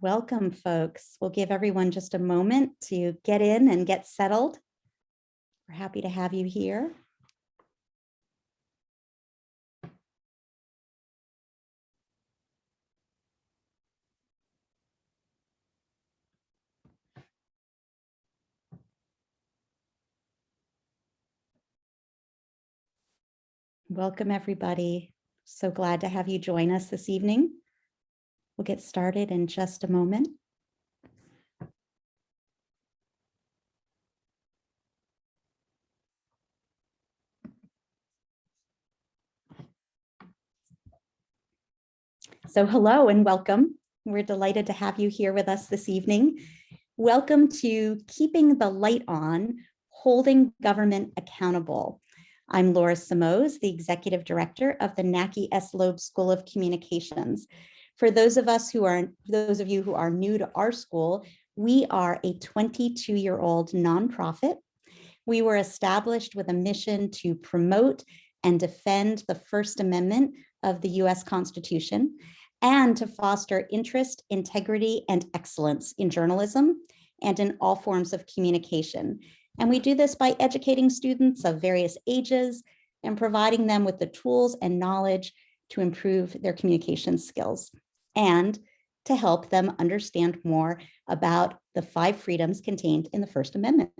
Welcome, folks. We'll give everyone just a moment to get in and get settled. We're happy to have you here. Welcome, everybody. So glad to have you join us this evening. We'll get started in just a moment. So hello and welcome. We're delighted to have you here with us this evening. Welcome to Keeping the Light On, Holding Government Accountable. I'm Laura Simoes, the Executive Director of the Nackey S. Loeb School of Communications. For those of you who are new to our school, we are a 22-year-old nonprofit. We were established with a mission to promote and defend the First Amendment of the U.S. Constitution and to foster interest, integrity, and excellence in journalism and in all forms of communication. And we do this by educating students of various ages and providing them with the tools and knowledge to improve their communication skills and to help them understand more about the 5 freedoms contained in the First Amendment.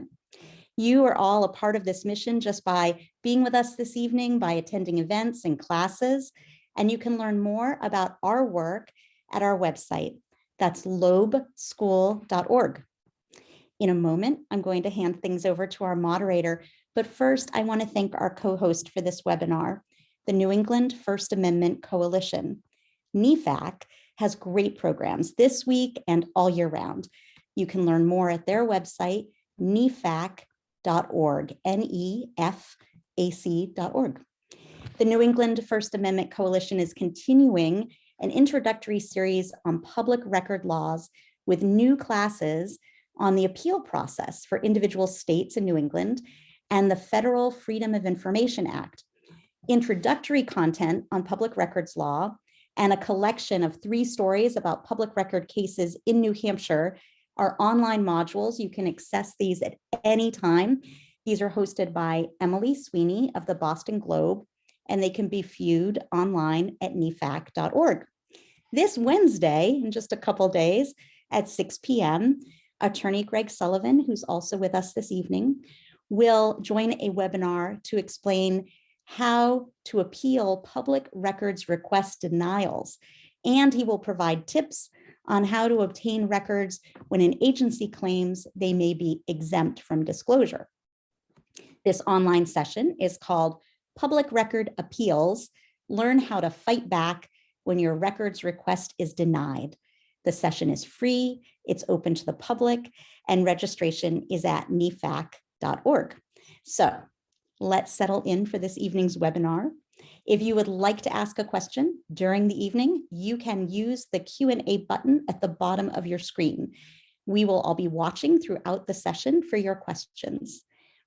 You are all a part of this mission just by being with us this evening, by attending events and classes, and you can learn more about our work at our website. That's loebschool.org. In a moment, I'm going to hand things over to our moderator, but first I want to thank our co-host for this webinar, the New England First Amendment Coalition. NEFAC has great programs this week and all year round. You can learn more at their website, nefac.org, nefac.org. The New England First Amendment Coalition is continuing an introductory series on public record laws with new classes on the appeal process for individual states in New England and the Federal Freedom of Information Act, introductory content on public records law, and a collection of 3 stories about public record cases in New Hampshire are online modules. You can access these at any time. These are hosted by Emily Sweeney of the Boston Globe, and they can be viewed online at nefac.org. This Wednesday, in just a couple days at 6 p.m., Attorney Greg Sullivan, who's also with us this evening, will join a webinar to explain how to appeal public records request denials. And he will provide tips on how to obtain records when an agency claims they may be exempt from disclosure. This online session is called Public Record Appeals. Learn how to fight back when your records request is denied. The session is free, it's open to the public, and registration is at nefac.org. So let's settle in for this evening's webinar. If you would like to ask a question during the evening, you can use the Q&A button at the bottom of your screen. We will all be watching throughout the session for your questions.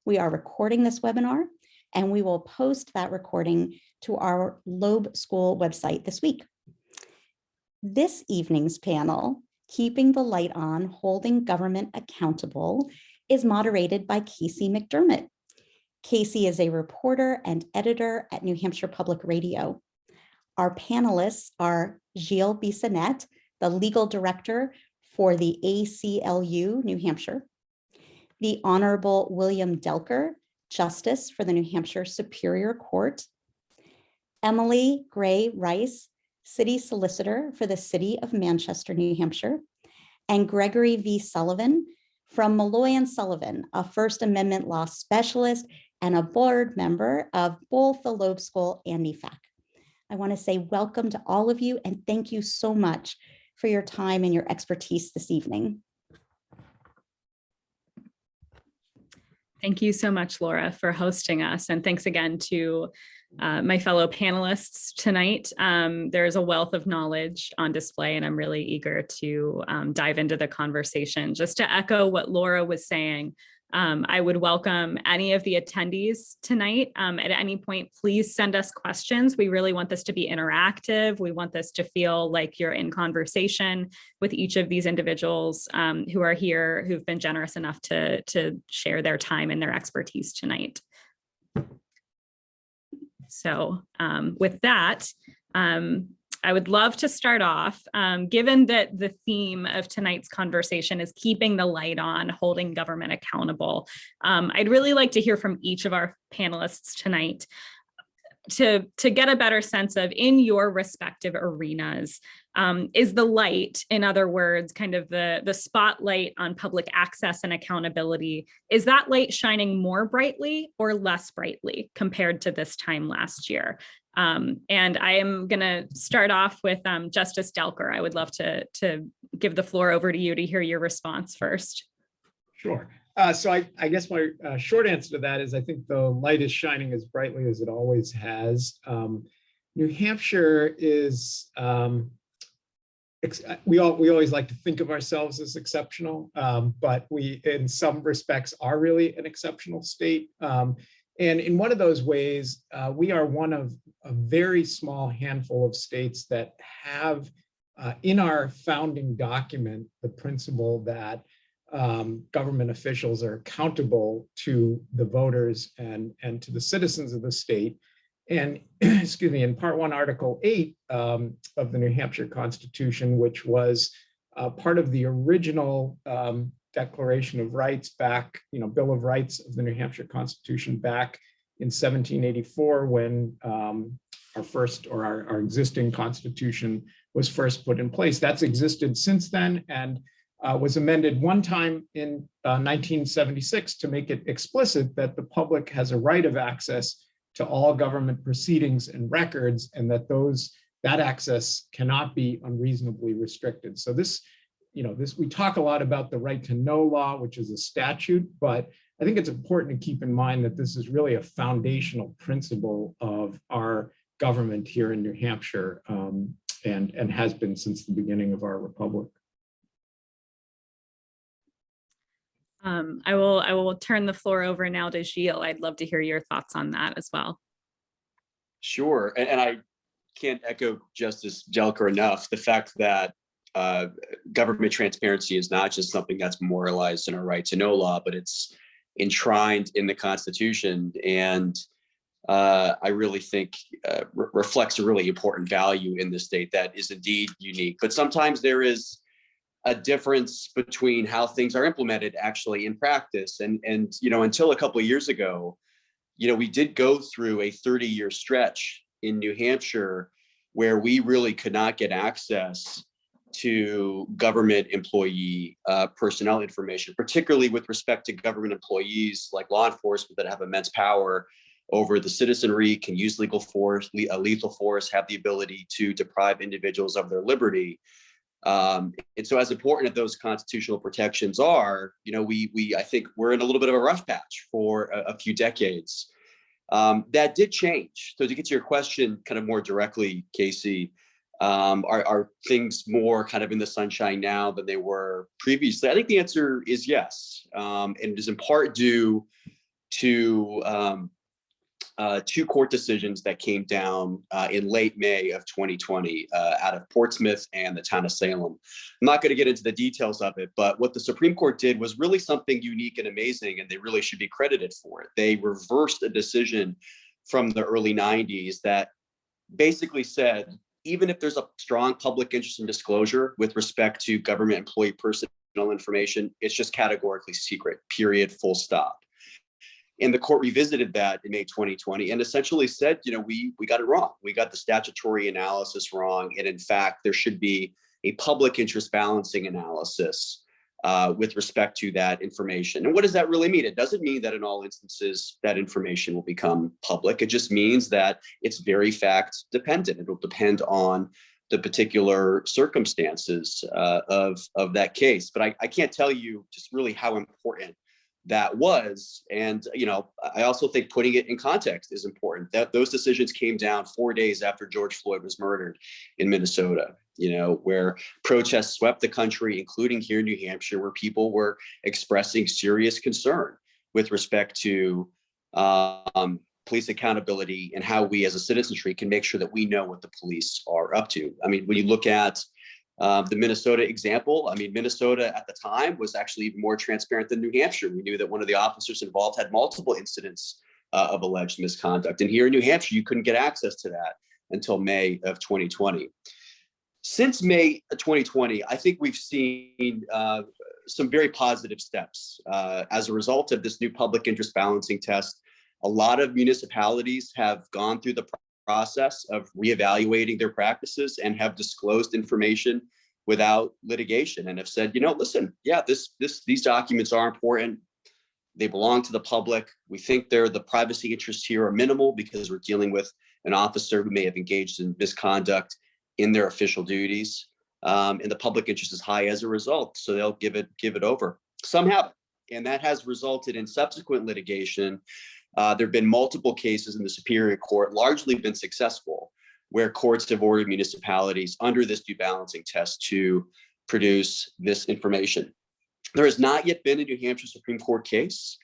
We are recording this webinar, and we will post that recording to our Loeb School website this week. This evening's panel, Keeping the Light On, Holding Government Accountable, is moderated by Casey McDermott. Casey is a reporter and editor at New Hampshire Public Radio. Our panelists are Gilles Bissonnette, the legal director for the ACLU, New Hampshire, the Honorable William Delker, Justice for the New Hampshire Superior Court, Emily Gray Rice, City Solicitor for the City of Manchester, New Hampshire, and Gregory V. Sullivan from Malloy Sullivan, a First Amendment law specialist and a board member of both the Loeb School and NEFAC. I want to say welcome to all of you and thank you so much for your time and your expertise this evening. Thank you so much, Laura, for hosting us. And thanks again to my fellow panelists tonight. There's a wealth of knowledge on display, and I'm really eager to dive into the conversation. Just to echo what Laura was saying, I would welcome any of the attendees tonight. At any point, please send us questions. We really want this to be interactive. We want this to feel like you're in conversation with each of these individuals who are here, who've been generous enough to share their time and their expertise tonight. So with that, I would love to start off, given that the theme of tonight's conversation is keeping the light on, holding government accountable. I'd really like to hear from each of our panelists tonight to get a better sense of, in your respective arenas, is the light, in other words, kind of the spotlight on public access and accountability, is that light shining more brightly or less brightly compared to this time last year? And I am going to start off with Justice Delker. I would love to give the floor over to you to hear your response first. Sure. So I guess my short answer to that is I think the light is shining as brightly as it always has. New Hampshire is, we always like to think of ourselves as exceptional, but we in some respects are really an exceptional state. And in one of those ways, we are one of a very small handful of states that have in our founding document the principle that government officials are accountable to the voters and to the citizens of the state. And excuse me, in Part 1, Article 8 of the New Hampshire Constitution, which was part of the original Declaration of Rights back, Bill of Rights of the New Hampshire Constitution back in 1784, when our existing Constitution was first put in place. That's existed since then and was amended one time in 1976 to make it explicit that the public has a right of access to all government proceedings and records, and that that access cannot be unreasonably restricted. So this, we talk a lot about the right to know law, which is a statute, but I think it's important to keep in mind that this is really a foundational principle of our government here in New Hampshire, and has been since the beginning of our republic. I will turn the floor over now to Gilles. I'd love to hear your thoughts on that as well. Sure, and I can't echo Justice Delker enough. The fact that government transparency is not just something that's memorialized in our right to know law, but it's enshrined in the Constitution, and I really think reflects a really important value in the state that is indeed unique. But sometimes there is a difference between how things are implemented actually in practice. And until a couple of years ago, we did go through a 30-year stretch in New Hampshire where we really could not get access to government employee personnel information, particularly with respect to government employees like law enforcement that have immense power over the citizenry, can use lethal force, have the ability to deprive individuals of their liberty. And so as important as those constitutional protections are, I think we're in a little bit of a rough patch for a few decades. That did change. So to get to your question kind of more directly, Casey, are things more kind of in the sunshine now than they were previously? I think the answer is yes. And it is in part due to two court decisions that came down in late May of 2020 out of Portsmouth and the town of Salem. I'm not going to get into the details of it, but what the Supreme Court did was really something unique and amazing, and they really should be credited for it. They reversed a decision from the early 90s that basically said, even if there's a strong public interest in disclosure with respect to government employee personal information, it's just categorically secret, period, full stop. And the court revisited that in May 2020 and essentially said, we got it wrong. We got the statutory analysis wrong. And in fact, there should be a public interest balancing analysis with respect to that information. And what does that really mean? It doesn't mean that in all instances that information will become public. It just means that it's very fact dependent. It will depend on the particular circumstances of that case. But I can't tell you just really how important that was. And, I also think putting it in context is important. That those decisions came down 4 days after George Floyd was murdered in Minnesota, where protests swept the country, including here in New Hampshire, where people were expressing serious concern with respect to police accountability and how we as a citizenry can make sure that we know what the police are up to. I mean, when you look at the Minnesota example, I mean, Minnesota at the time was actually even more transparent than New Hampshire. We knew that one of the officers involved had multiple incidents of alleged misconduct. And here in New Hampshire, you couldn't get access to that until May of 2020. Since May of 2020, I think we've seen some very positive steps. As a result of this new public interest balancing test, a lot of municipalities have gone through the process of reevaluating their practices and have disclosed information without litigation and have said, you know, listen, yeah, these documents are important. They belong to the public. We think the privacy interests here are minimal because we're dealing with an officer who may have engaged in misconduct in their official duties. And the public interest is high as a result. So they'll give it over. Some haven't. And that has resulted in subsequent litigation. There have been multiple cases in the Superior Court, largely been successful, where courts have ordered municipalities under this due balancing test to produce this information. There has not yet been a New Hampshire Supreme Court case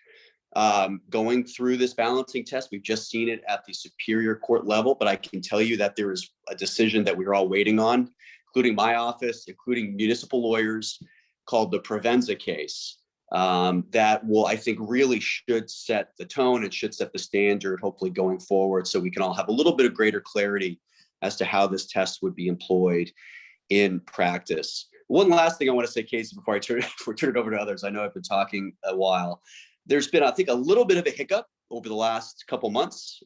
going through this balancing test. We've just seen it at the Superior Court level, but I can tell you that there is a decision that we're all waiting on, including my office, including municipal lawyers, called the Provenza case. That will, I think, really should set the tone and should set the standard, hopefully going forward, so we can all have a little bit of greater clarity as to how this test would be employed in practice. One last thing I want to say, Casey, before I turn it over to others. I know I've been talking a while. There's been, I think, a little bit of a hiccup over the last couple months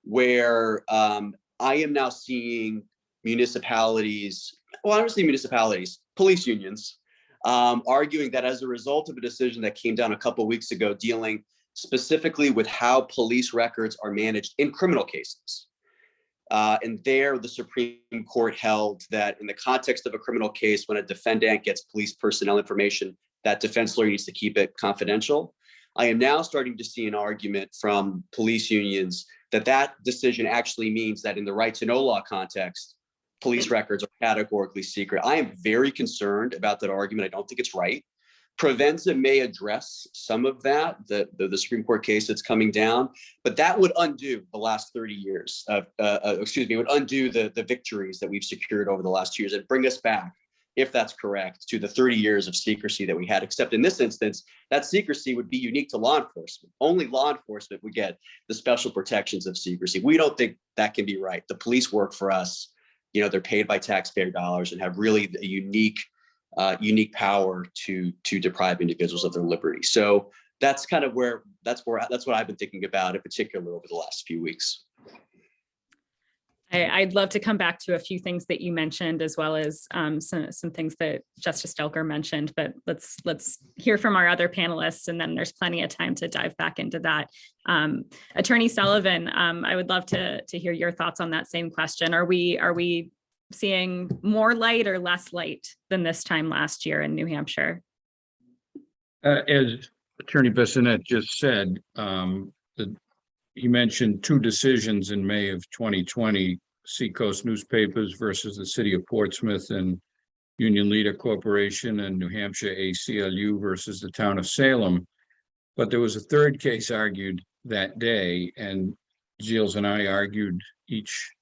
where I am now seeing municipalities, well, obviously municipalities, police unions, arguing that as a result of a decision that came down a couple of weeks ago dealing specifically with how police records are managed in criminal cases. And there, the Supreme Court held that in the context of a criminal case, when a defendant gets police personnel information, that defense lawyer needs to keep it confidential. I am now starting to see an argument from police unions that that decision actually means that in the right to know law context, police records are categorically secret. I am very concerned about that argument. I don't think it's right. Provenza may address some of that, the Supreme Court case that's coming down, but that would undo the last 30 years of, it would undo the victories that we've secured over the last 2 years and bring us back, if that's correct, to the 30 years of secrecy that we had, except in this instance, that secrecy would be unique to law enforcement. Only law enforcement would get the special protections of secrecy. We don't think that can be right. The police work for us. You know, they're paid by taxpayer dollars and have really a unique power to deprive individuals of their liberty. So that's kind of that's what I've been thinking about in particular over the last few weeks. I'd love to come back to a few things that you mentioned, as well as some things that Justice Delker mentioned, but let's hear from our other panelists, and then there's plenty of time to dive back into that. Attorney Sullivan, I would love to hear your thoughts on that same question. Are we seeing more light or less light than this time last year in New Hampshire? As Attorney Bissonnette just said, he mentioned two decisions in May of 2020, Seacoast Newspapers versus the City of Portsmouth and Union Leader Corporation, and New Hampshire ACLU versus the town of Salem. But there was a third case argued that day, and Gilles and I argued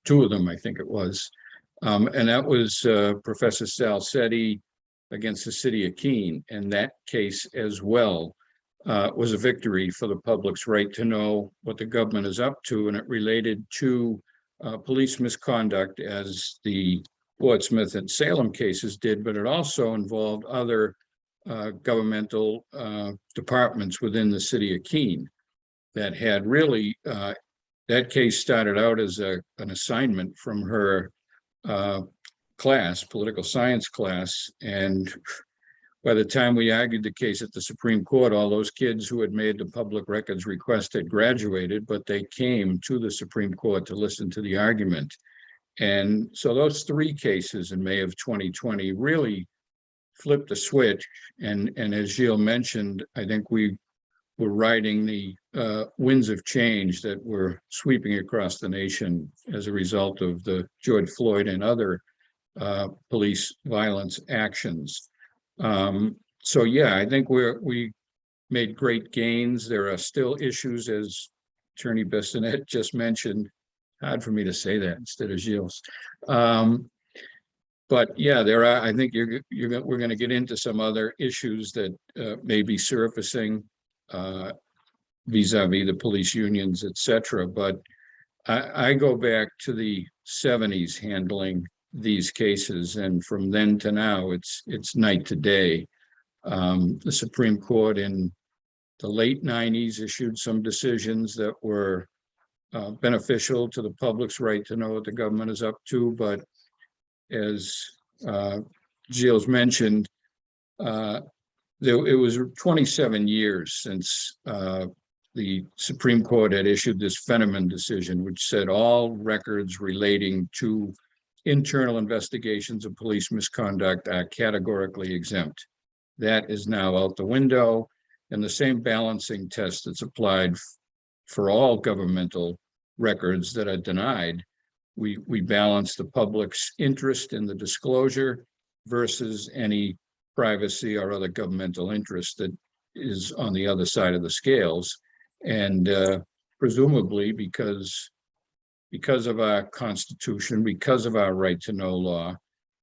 two of them, I think it was. And that was Professor Salcetti against the City of Keene. And that case as well was a victory for the public's right to know what the government is up to. And it related to police misconduct, as the Portsmouth and Salem cases did, but it also involved other governmental departments within the City of Keene that had really, that case started out as an assignment from her class, political science class, and by the time we argued the case at the Supreme Court, all those kids who had made the public records request had graduated, but they came to the Supreme Court to listen to the argument. And so those three cases in May of 2020 really flipped the switch. And as Gilles mentioned, I think we were riding the winds of change that were sweeping across the nation as a result of the George Floyd and other police violence actions. So yeah, I think we made great gains. There are still issues, as Attorney Bissonnette just mentioned. Hard for me to say that instead of Gilles. But yeah, there are. I think we're going to get into some other issues that may be surfacing vis-a-vis the police unions, etc. But I go back to the 70s handling these cases, and from then to now, it's night to day. The Supreme Court in the late 90s issued some decisions that were beneficial to the public's right to know what the government is up to. But as Gilles mentioned, it was 27 years since the Supreme Court had issued this Fenneman decision, which said all records relating to internal investigations of police misconduct are categorically exempt. That is now out the window, and the same balancing test that's applied for all governmental records that are denied. We balance the public's interest in the disclosure versus any privacy or other governmental interest that is on the other side of the scales. And presumably because of our Constitution, because of our right to know law,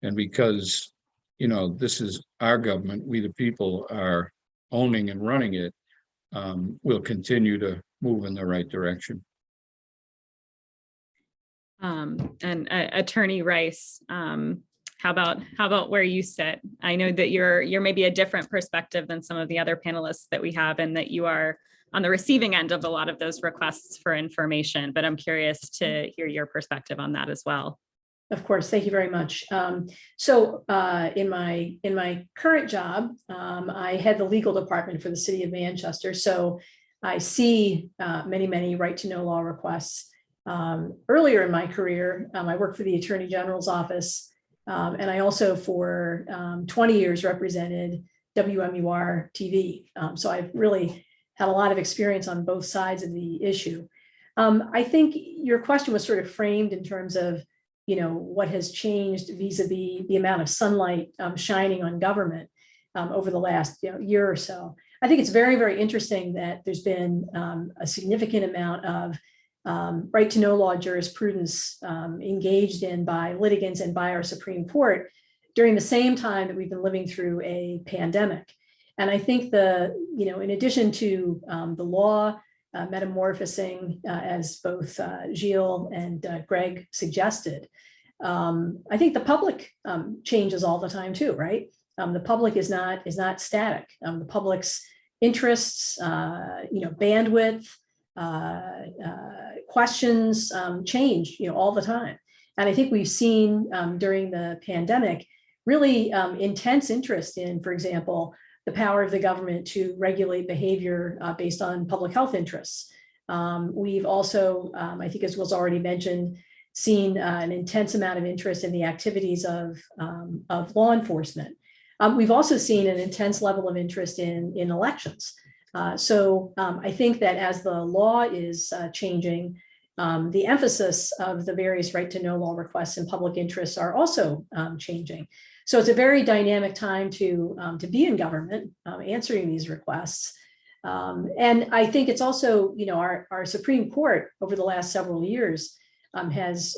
and because, you know, this is our government, we the people are owning and running it, we'll continue to move in the right direction. And Attorney Rice, how about where you sit? I know that you're maybe a different perspective than some of the other panelists that we have, and that you are on the receiving end of a lot of those requests for information, but I'm curious to hear your perspective on that as well. Of course, thank you very much. So in my current job, I head the legal department for the city of Manchester. So I see many right to know law requests. Earlier in my career, I worked for the Attorney General's office, and I also for 20 years represented WMUR TV. So I've really had a lot of experience on both sides of the issue. I think your question was sort of framed in terms of, you know, what has changed vis-a-vis the amount of sunlight shining on government over the last year or so. I think it's very interesting that there's been a significant amount of right to know law jurisprudence engaged in by litigants and by our Supreme Court during the same time that we've been living through a pandemic. And I think in addition to the law metamorphosing, as both Gilles and Greg suggested, I think the public changes all the time too, right? The public is not static. The public's interests, bandwidth, questions change, all the time. And I think we've seen during the pandemic really intense interest in, for example, the power of the government to regulate behavior based on public health interests. We've also, I think as was already mentioned, seen an intense amount of interest in the activities of law enforcement. We've also seen an intense level of interest in elections. So I think that as the law is changing, the emphasis of the various right to know law requests and public interests are also changing. So it's a very dynamic time to be in government, answering these requests. And I think it's also, our Supreme Court over the last several years has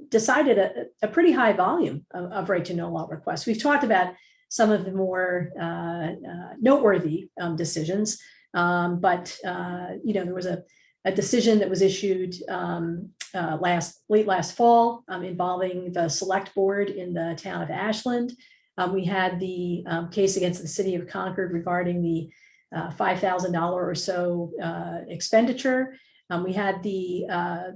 decided a pretty high volume of right to know law requests. We've talked about some of the more noteworthy decisions, but there was a decision that was issued late last fall involving the select board in the town of Ashland. We had the case against the city of Concord regarding the $5,000 or so expenditure. We had the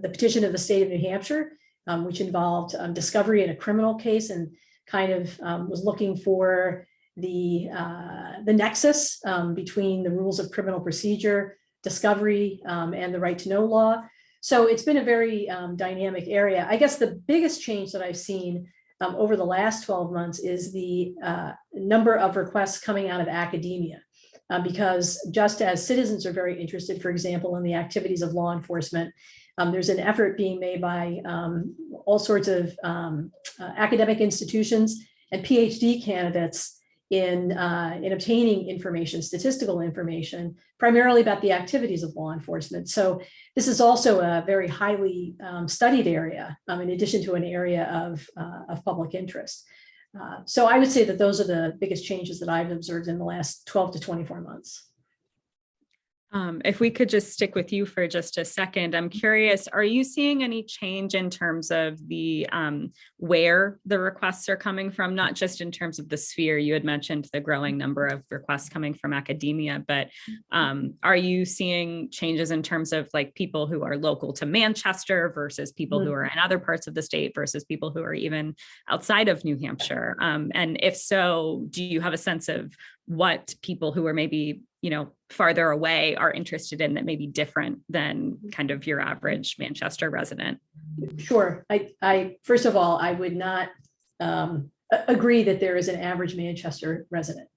petition of the state of New Hampshire, which involved discovery in a criminal case and kind of was looking for the nexus between the rules of criminal procedure, discovery, and the right to know law. So it's been a very dynamic area. I guess the biggest change that I've seen over the last 12 months is the number of requests coming out of academia. Because just as citizens are very interested, for example, in the activities of law enforcement, there's an effort being made by all sorts of academic institutions and PhD candidates in obtaining information, statistical information, primarily about the activities of law enforcement. So this is also a very highly studied area, in addition to an area of public interest. So I would say that those are the biggest changes that I've observed in the last 12 to 24 months. If we could just stick with you for just a second, I'm curious, are you seeing any change in terms of the where the requests are coming from, not just in terms of the sphere? You had mentioned the growing number of requests coming from academia, but are you seeing changes in terms of like people who are local to Manchester versus people who are in other parts of the state versus people who are even outside of New Hampshire? And if so, do you have a sense of what people who are maybe, you know, farther away are interested in that may be different than kind of your average Manchester resident? Sure. I first of all, I would not agree that there is an average Manchester resident.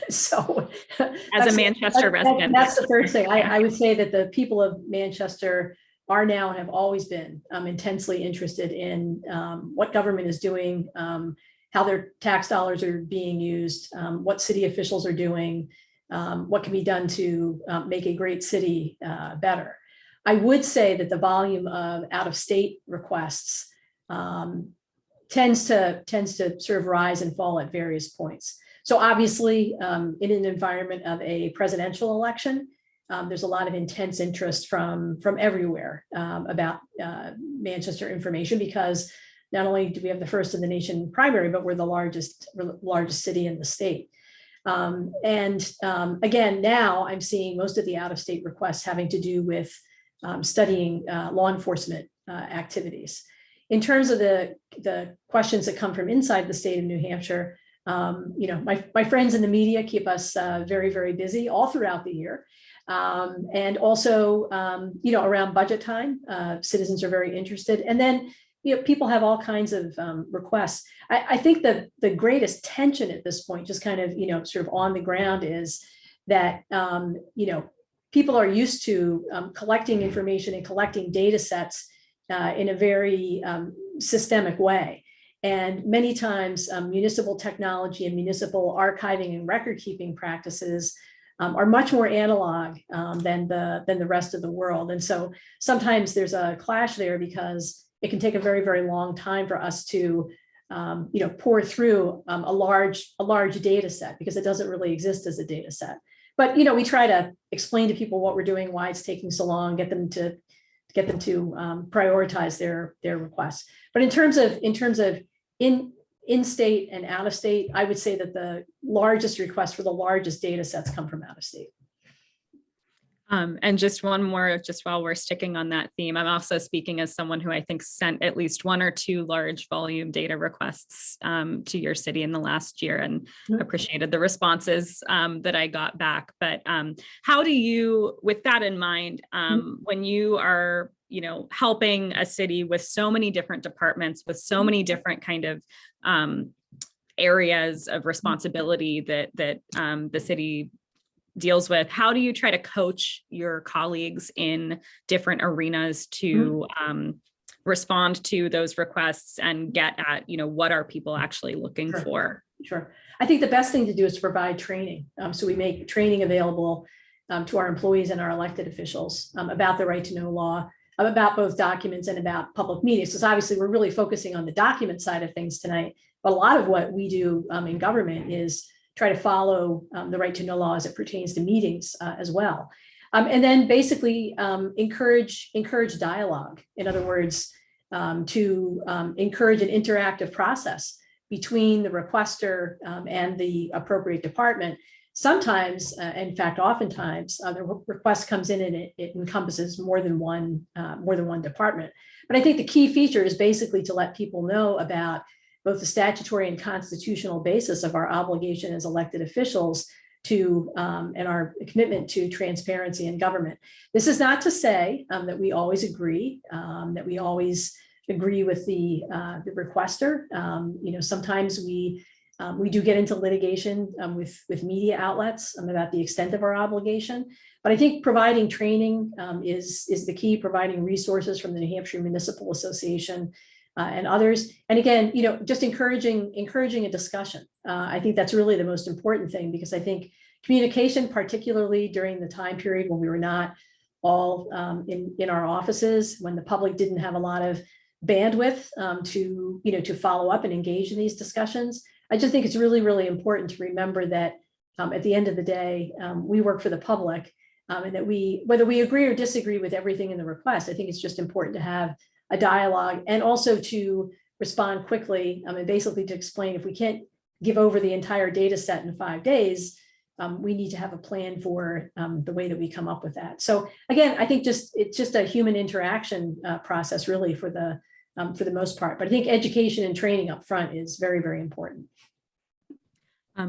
So as a Manchester resident, that's the first thing. I would say that the people of Manchester are now and have always been intensely interested in what government is doing, how their tax dollars are being used, what city officials are doing, what can be done to make a great city better. I would say that the volume of out-of-state requests tends to sort of rise and fall at various points. So obviously, in an environment of a presidential election, there's a lot of intense interest from everywhere about Manchester information, because not only do we have the first in the nation primary, but we're the largest city in the state. Again, now I'm seeing most of the out-of-state requests having to do with studying law enforcement activities. In terms of the questions that come from inside the state of New Hampshire, you know, my friends in the media keep us very, very busy all throughout the year. And also, you know, around budget time, citizens are very interested. And then, you know, people have all kinds of requests. I think that the greatest tension at this point, just kind of, you know, sort of on the ground, is that, you know, people are used to collecting information and collecting data sets in a very systemic way. And many times municipal technology and municipal archiving and record keeping practices are much more analog than the rest of the world. And so sometimes there's a clash there, because it can take a very, very long time for us to, you know, pour through a large data set, because it doesn't really exist as a data set. But, you know, we try to explain to people what we're doing, why it's taking so long, get them to prioritize their requests. But in terms of in-state and out-of-state, I would say that the largest requests for the largest data sets come from out-of-state. And just one more, just while we're sticking on that theme, I'm also speaking as someone who I think sent at least 1 or 2 large volume data requests to your city in the last year, and appreciated the responses that I got back. But how do you, with that in mind, when you are, you know, helping a city with so many different departments, with so many different kind of areas of responsibility that the city deals with, how do you try to coach your colleagues in different arenas to respond to those requests and get at, you know, what are people actually looking for? Sure. I think the best thing to do is to provide training. So we make training available to our employees and our elected officials about the right to know law, about both documents and about public meetings. Because obviously we're really focusing on the document side of things tonight, but a lot of what we do in government is try to follow the right to know law as it pertains to meetings as well. And then basically encourage dialogue. In other words, to encourage an interactive process between the requester and the appropriate department. Sometimes, in fact, oftentimes, the request comes in and it encompasses more than one department. But I think the key feature is basically to let people know about both the statutory and constitutional basis of our obligation as elected officials to and our commitment to transparency in government. This is not to say that we always agree, with the requester. You know, sometimes we do get into litigation with media outlets about the extent of our obligation. But I think providing training is the key. Providing resources from the New Hampshire Municipal Association and others. And again, just encouraging a discussion. I think that's really the most important thing, because I think communication, particularly during the time period when we were not all in our offices, when the public didn't have a lot of bandwidth to follow up and engage in these discussions. I just think it's really, really important to remember that at the end of the day, we work for the public, and that whether we agree or disagree with everything in the request, I think it's just important to have a dialogue, and also to respond quickly, and basically to explain, if we can't give over the entire data set in 5 days, we need to have a plan for the way that we come up with that. So again, I think it's just a human interaction process, really, for the most part. But I think education and training up front is very, very important.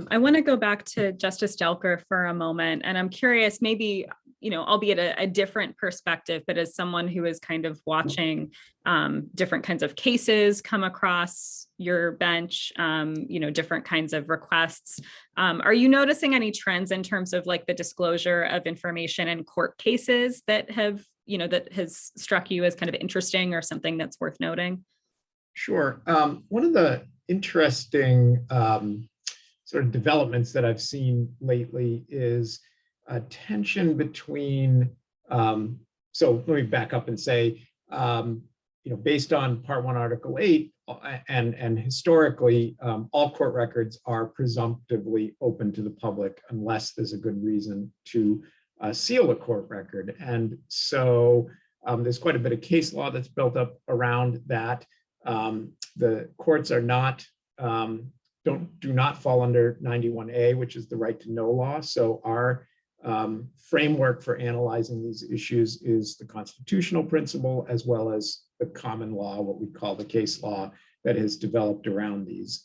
I want to go back to Justice Delker for a moment, and I'm curious, maybe, albeit a different perspective, but as someone who is kind of watching different kinds of cases come across your bench, different kinds of requests, are you noticing any trends in terms of like the disclosure of information in court cases that have, that has struck you as kind of interesting or something that's worth noting? Sure. One of the interesting sort of developments that I've seen lately is a tension between, so let me back up and say, based on Part 1, Article 8, and historically, all court records are presumptively open to the public unless there's a good reason to seal a court record. And so there's quite a bit of case law that's built up around that. The courts are not, do not fall under 91A, which is the right to know law. So our framework for analyzing these issues is the constitutional principle, as well as the common law, what we call the case law, that has developed around these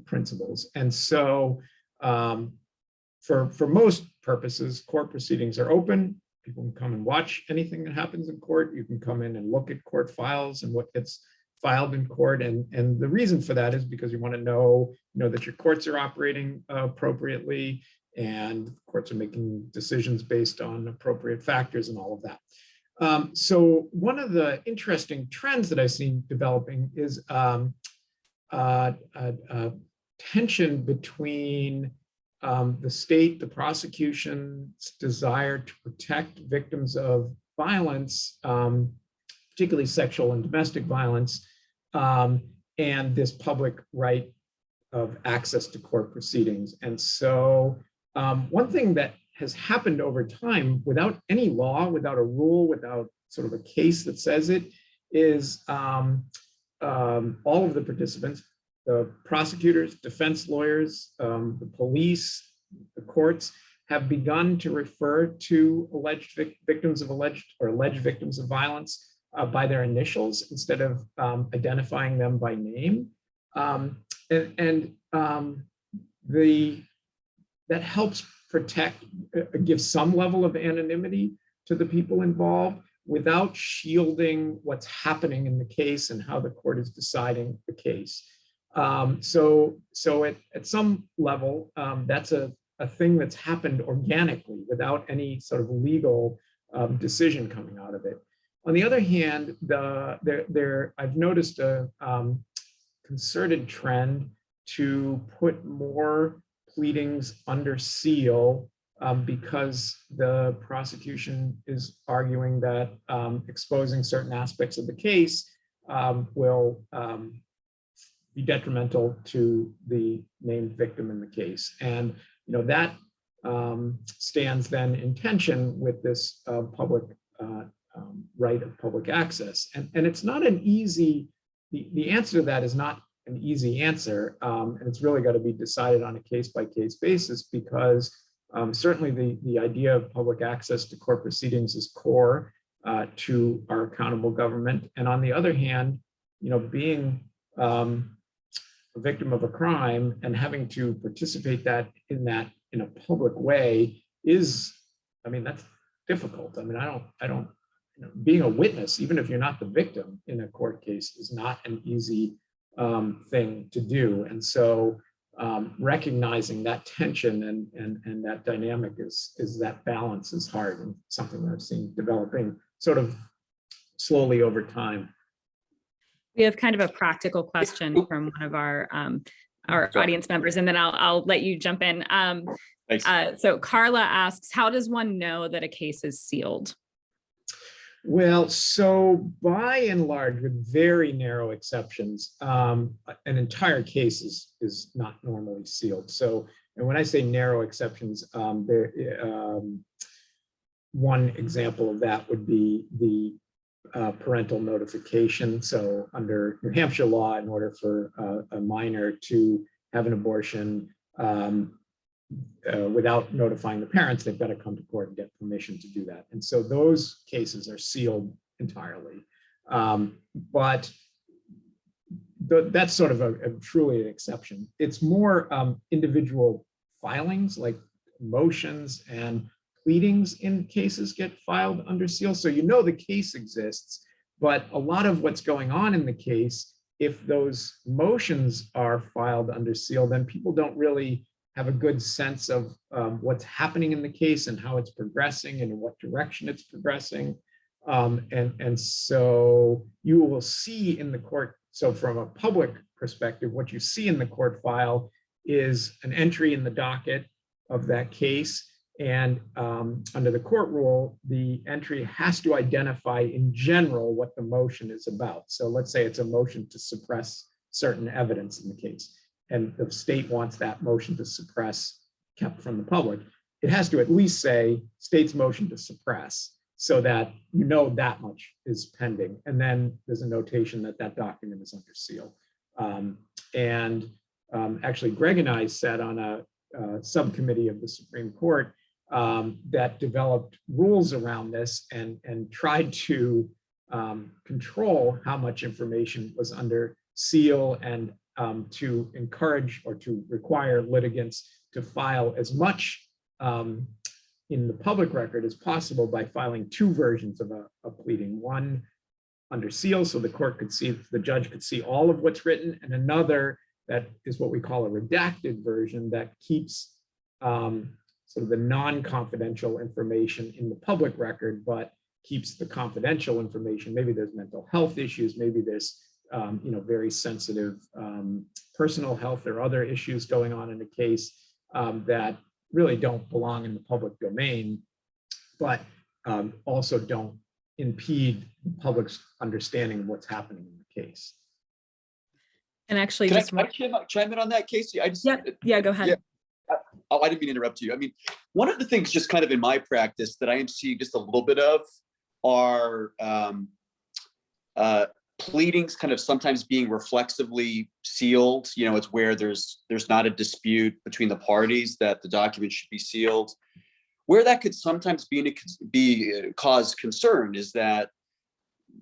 principles. And so for most purposes, court proceedings are open. People can come and watch anything that happens in court. You can come in and look at court files and what gets filed in court. And the reason for that is because you want to know that your courts are operating appropriately, and courts are making decisions based on appropriate factors and all of that. So one of the interesting trends that I've seen developing is a tension between the state, the prosecution's desire to protect victims of violence, particularly sexual and domestic violence, and this public right of access to court proceedings. And so one thing that has happened over time, without any law, without a rule, without sort of a case that says it, is all of the participants, the prosecutors, defense lawyers, the police, the courts, have begun to refer to alleged victims of violence by their initials instead of identifying them by name. That helps protect, give some level of anonymity to the people involved without shielding what's happening in the case and how the court is deciding the case. So at some level, that's a thing that's happened organically without any sort of legal decision coming out of it. On the other hand, I've noticed a concerted trend to put more pleadings under seal because the prosecution is arguing that exposing certain aspects of the case will be detrimental to the named victim in the case. And that stands then in tension with this public right of public access. And it's not an easy, the answer to that is not an easy answer. And it's really got to be decided on a case-by-case basis, because certainly the idea of public access to court proceedings is core to our accountable government. And on the other hand, being a victim of a crime and having to participate in a public way is, that's difficult. I don't, being a witness, even if you're not the victim in a court case, is not an easy thing to do. And so recognizing that tension and that dynamic is that balance is hard, and something that I've seen developing sort of slowly over time. We have kind of a practical question from one of our audience members, and then I'll let you jump in. So Carla asks, how does one know that a case is sealed? Well, so by and large, with very narrow exceptions, an entire case is not normally sealed. So, and when I say narrow exceptions, one example of that would be the parental notification. So under New Hampshire law, in order for a minor to have an abortion without notifying the parents, they've got to come to court and get permission to do that. And so those cases are sealed entirely. But that's sort of a truly an exception. It's more individual filings like motions and pleadings in cases get filed under seal. So you know the case exists, but a lot of what's going on in the case, if those motions are filed under seal, then people don't really have a good sense of what's happening in the case and how it's progressing and in what direction it's progressing. And so you will see in the court, so from a public perspective, what you see in the court file is an entry in the docket of that case. And under the court rule, the entry has to identify in general what the motion is about. So let's say it's a motion to suppress certain evidence in the case, and the state wants that motion to suppress kept from the public. It has to at least say state's motion to suppress, so that you know that much is pending. And then there's a notation that that document is under seal. Actually, Greg and I sat on a subcommittee of the Supreme Court that developed rules around this and tried to control how much information was under seal, and to encourage or to require litigants to file as much in the public record as possible by filing two versions of a pleading, one under seal so the court could see, the judge could see all of what's written, and another that is what we call a redacted version that keeps sort of the non-confidential information in the public record, but keeps the confidential information. Maybe there's mental health issues, maybe there's very sensitive personal health or other issues going on in the case that really don't belong in the public domain, but also don't impede the public's understanding of what's happening in the case. And actually, Can I chime in on that, Casey? Yeah, go ahead. Yeah. Oh, I didn't mean to interrupt you. I mean, one of the things just kind of in my practice that I am seeing just a little bit of are pleadings kind of sometimes being reflexively sealed. You know, it's where there's not a dispute between the parties that the document should be sealed. Where that could sometimes cause concern is that,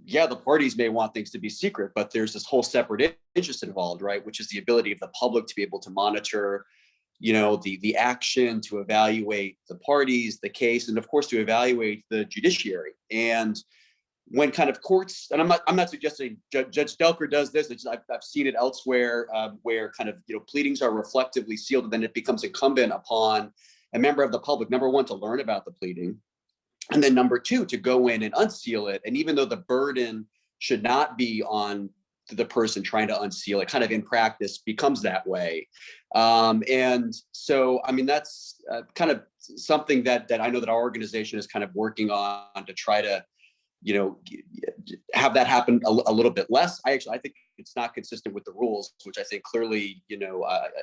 yeah, the parties may want things to be secret, but there's this whole separate interest involved, right? Which is the ability of the public to be able to monitor, the action, to evaluate the parties, the case, and of course to evaluate the judiciary. And when kind of courts, and I'm not suggesting Judge Delker does this, it's, I've seen it elsewhere where kind of, pleadings are reflectively sealed, and then it becomes incumbent upon a member of the public, number one, to learn about the pleading, and then number two, to go in and unseal it. And even though the burden should not be on the person trying to unseal it, kind of in practice becomes that way. And so, I mean, that's kind of something that I know that our organization is kind of working on to try to, have that happen a little bit less. I think it's not consistent with the rules, which I think clearly,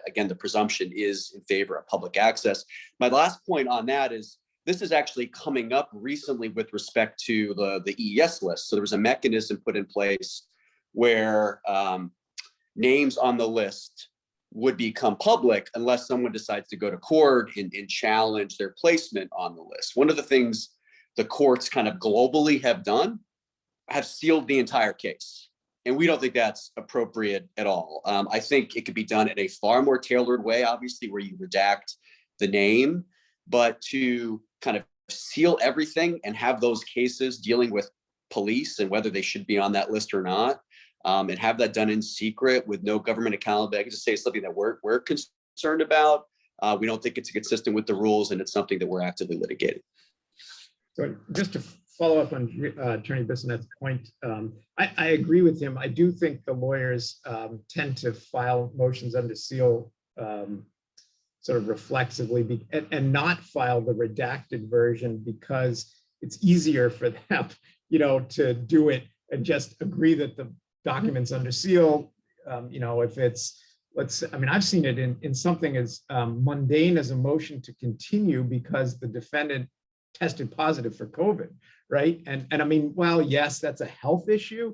again, the presumption is in favor of public access. My last point on that is, this is actually coming up recently with respect to the EES list. So there was a mechanism put in place where names on the list would become public unless someone decides to go to court and challenge their placement on the list. One of the things the courts kind of globally have sealed the entire case. And we don't think that's appropriate at all. I think it could be done in a far more tailored way, obviously, where you redact the name, but to kind of seal everything and have those cases dealing with police and whether they should be on that list or not, and have that done in secret with no government accountability. I can just say it's something that we're concerned about. We don't think it's consistent with the rules, and it's something that we're actively litigating. So just to follow up on Attorney Bissonnette's point. I agree with him. I do think the lawyers tend to file motions under seal sort of reflexively and not file the redacted version because it's easier for them, to do it and just agree that the document's under seal. If it's, I've seen it in something as mundane as a motion to continue because the defendant tested positive for COVID, right? And well, yes, that's a health issue.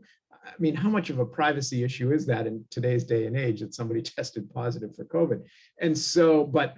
How much of a privacy issue is that in today's day and age that somebody tested positive for COVID? And so, but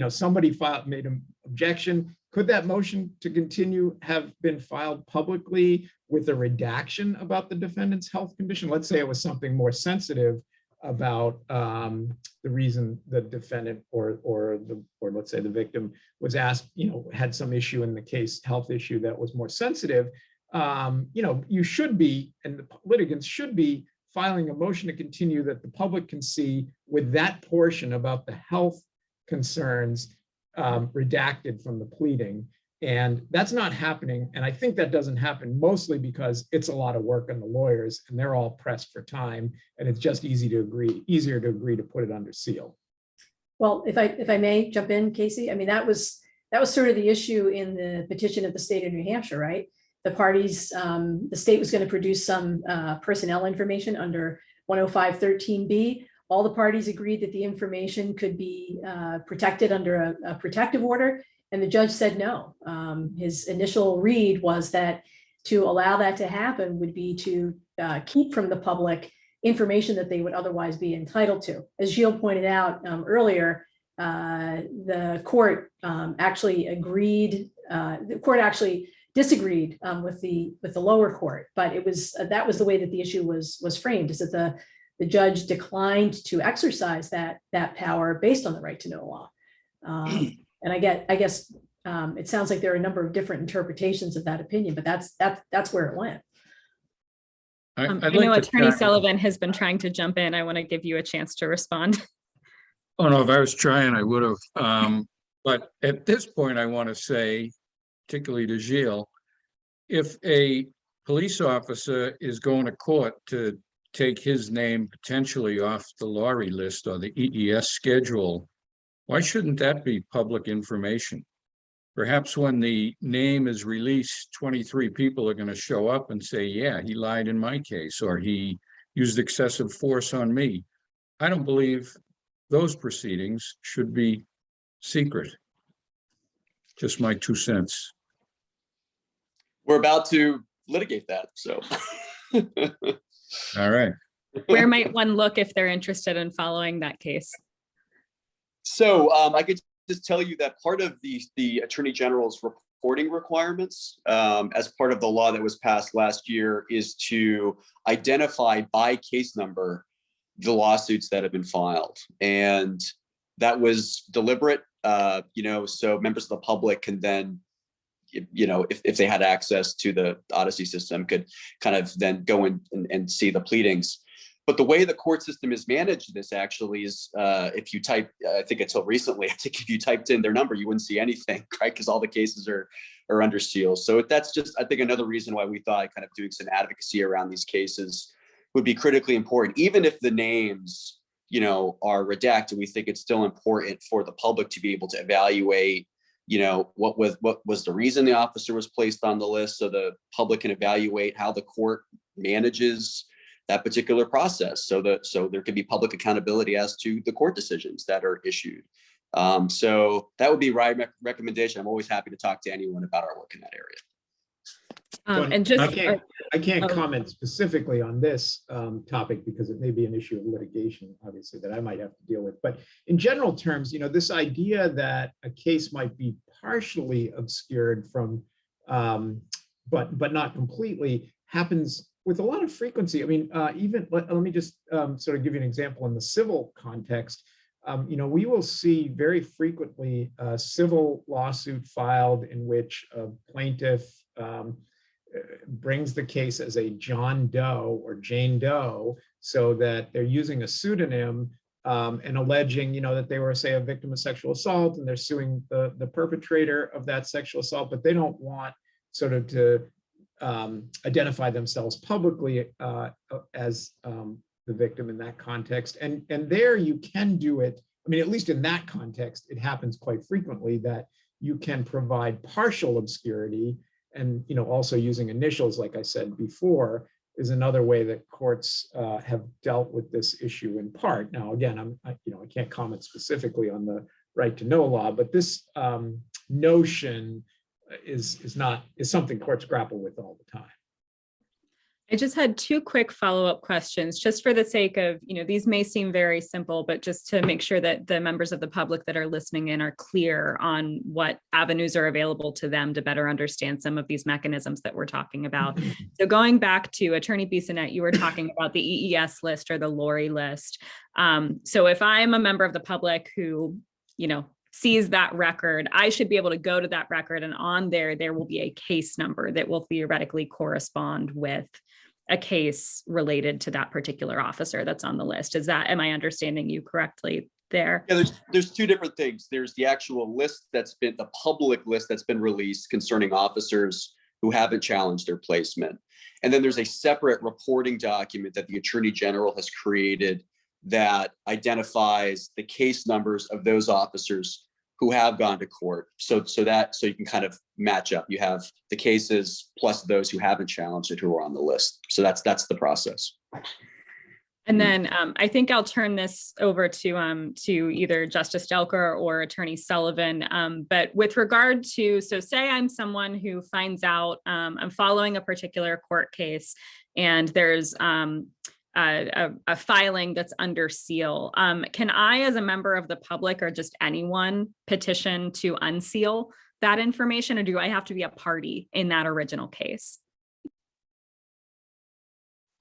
somebody made an objection. Could that motion to continue have been filed publicly with a redaction about the defendant's health condition? Let's say it was something more sensitive about the reason the defendant or let's say the victim was asked, had some issue in the case, health issue that was more sensitive. You should be, and the litigants should be filing a motion to continue that the public can see with that portion about the health concerns redacted from the pleading. And that's not happening. And I think that doesn't happen mostly because it's a lot of work on the lawyers and they're all pressed for time. And it's just easier to agree to put it under seal. Well, if I may jump in, Casey, that was sort of the issue in the petition of the state of New Hampshire, right? The parties, the state was going to produce some personnel information under 105.13b. All the parties agreed that the information could be protected under a protective order. And the judge said no. His initial read was that to allow that to happen would be to keep from the public information that they would otherwise be entitled to. As Gilles pointed out earlier, the court actually agreed. The court actually disagreed with the lower court, but that was the way that the issue was framed. Is that the judge declined to exercise that power based on the right to know law. And I guess it sounds like there are a number of different interpretations of that opinion, but that's where it went. I know Attorney Sullivan has been trying to jump in. I want to give you a chance to respond. Oh, no, if I was trying, I would have. But at this point, I want to say, particularly to Gilles, if a police officer is going to court to take his name potentially off the lorry list or the EES schedule, why shouldn't that be public information? Perhaps when the name is released, 23 people are going to show up and say, yeah, he lied in my case, or he used excessive force on me. I don't believe those proceedings should be secret. Just my 2 cents. We're about to litigate that, so. All right. Where might one look if they're interested in following that case? So I could just tell you that part of the Attorney General's reporting requirements as part of the law that was passed last year is to identify by case number the lawsuits that have been filed. And that was deliberate, so members of the public can then, if they had access to the Odyssey system, could kind of then go in and see the pleadings. But the way the court system is managed, this actually is, if you type, I think until recently, I think if you typed in their number, you wouldn't see anything, right? Because all the cases are under seal. So that's just, I think, another reason why we thought kind of doing some advocacy around these cases would be critically important. Even if the names, are redacted, we think it's still important for the public to be able to evaluate, what was the reason the officer was placed on the list, so the public can evaluate how the court manages that particular process, so there can be public accountability as to the court decisions that are issued. So that would be my recommendation. I'm always happy to talk to anyone about our work in that area. And just I can't comment specifically on this topic because it may be an issue of litigation, obviously, that I might have to deal with. But in general terms, this idea that a case might be partially obscured from, but not completely, happens with a lot of frequency. Even let me just sort of give you an example in the civil context. We will see very frequently a civil lawsuit filed in which a plaintiff brings the case as a John Doe or Jane Doe, so that they're using a pseudonym and alleging, that they were, say, a victim of sexual assault, and they're suing the perpetrator of that sexual assault, but they don't want sort of to identify themselves publicly as the victim in that context. And there you can do it. I mean, at least in that context, it happens quite frequently that you can provide partial obscurity, and also using initials, like I said before, is another way that courts have dealt with this issue in part. Now, again, I can't comment specifically on the right to know law, but this notion is something courts grapple with all the time. I just had two quick follow-up questions, just for the sake of, these may seem very simple, but just to make sure that the members of the public that are listening in are clear on what avenues are available to them to better understand some of these mechanisms that we're talking about. So going back to Attorney Bissonnette, you were talking about the EES list or the Lori list. So if I'm a member of the public who, sees that record, I should be able to go to that record, and on there will be a case number that will theoretically correspond with a case related to that particular officer that's on the list. Am I understanding you correctly there? Yeah, there's two different things. There's the actual list the public list that's been released concerning officers who haven't challenged their placement. And then there's a separate reporting document that the Attorney General has created that identifies the case numbers of those officers who have gone to court. So you can kind of match up. You have the cases plus those who haven't challenged it who are on the list. So that's the process. And then I think I'll turn this over to either Justice Delker or Attorney Sullivan. But with regard to, so say I'm someone who finds out I'm following a particular court case, and there's a filing that's under seal. Can I, as a member of the public or just anyone, petition to unseal that information, or do I have to be a party in that original case?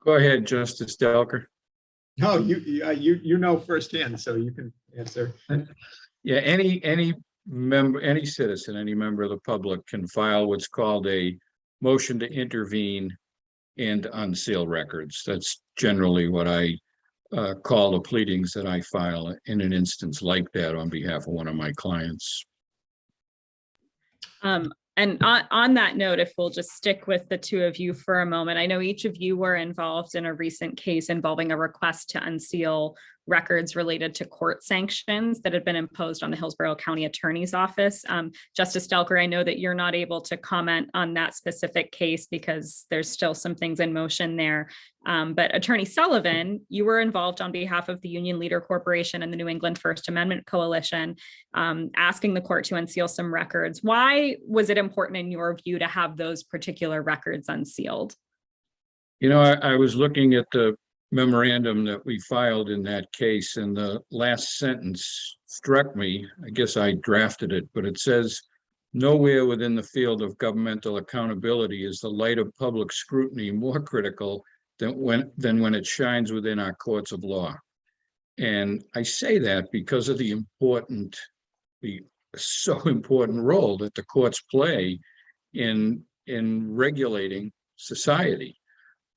Go ahead, Justice Delker. No, you know firsthand, so you can answer. Yeah, any member, any citizen, any member of the public can file what's called a motion to intervene and unseal records. That's generally what I call the pleadings that I file in an instance like that on behalf of one of my clients. And on that note, if we'll just stick with the two of you for a moment, I know each of you were involved in a recent case involving a request to unseal records related to court sanctions that had been imposed on the Hillsborough County Attorney's Office. Justice Delker, I know that you're not able to comment on that specific case because there's still some things in motion there. But Attorney Sullivan, you were involved on behalf of the Union Leader Corporation and the New England First Amendment Coalition, asking the court to unseal some records. Why was it important in your view to have those particular records unsealed? I was looking at the memorandum that we filed in that case, and the last sentence struck me. I guess I drafted it, but it says, "Nowhere within the field of governmental accountability is the light of public scrutiny more critical than when it shines within our courts of law." And I say that because of the so important role that the courts play in regulating society.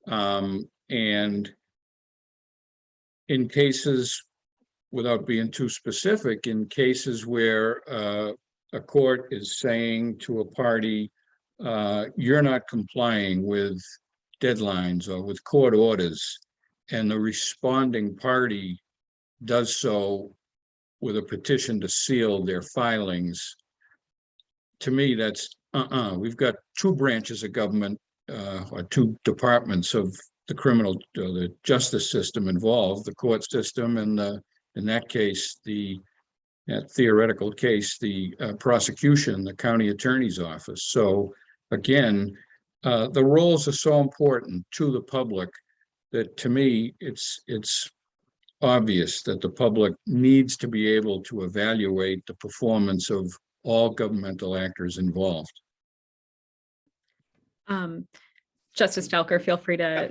And in cases, without being too specific, in cases where a court is saying to a party, you're not complying with deadlines or with court orders, and the responding party does so with a petition to seal their filings, to me, that's we've got two branches of government or two departments of the justice system involved, the court system, and in that case, that theoretical case, the prosecution, the county attorney's office. So again, the roles are so important to the public that, to me, it's obvious that the public needs to be able to evaluate the performance of all governmental actors involved. Justice Delker, feel free to.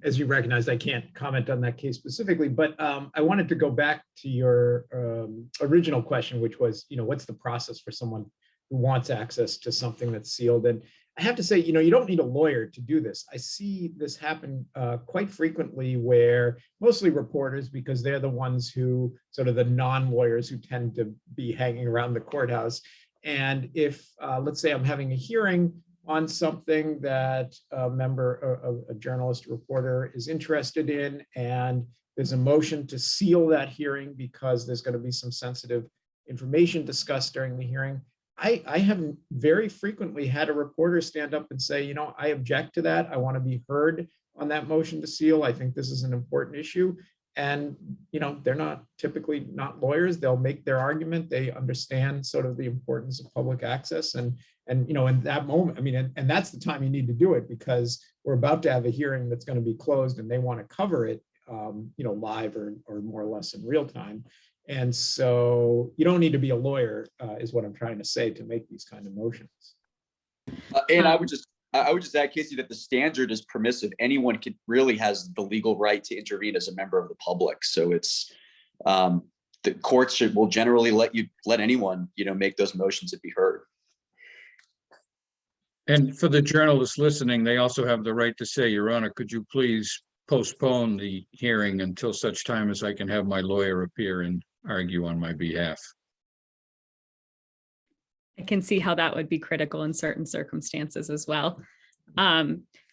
As you recognized, I can't comment on that case specifically, but I wanted to go back to your original question, which was, what's the process for someone who wants access to something that's sealed? And I have to say, you don't need a lawyer to do this. I see this happen quite frequently, where mostly reporters, because they're the ones who sort of the non-lawyers who tend to be hanging around the courthouse. And if, let's say I'm having a hearing on something that a member, a journalist, reporter is interested in, and there's a motion to seal that hearing because there's going to be some sensitive information discussed during the hearing. I have very frequently had a reporter stand up and say, I object to that. I want to be heard on that motion to seal. I think this is an important issue. And, they're not typically not lawyers. They'll make their argument. They understand sort of the importance of public access. And in that moment, and that's the time you need to do it, because we're about to have a hearing that's going to be closed and they want to cover it, live or more or less in real time. And so you don't need to be a lawyer, is what I'm trying to say, to make these kind of motions. And I would just add, Casey, that the standard is permissive. Anyone really has the legal right to intervene as a member of the public. So it's the courts will generally let anyone, make those motions and be heard. And for the journalists listening, they also have the right to say, Your Honor, could you please postpone the hearing until such time as I can have my lawyer appear and argue on my behalf. I can see how that would be critical in certain circumstances as well.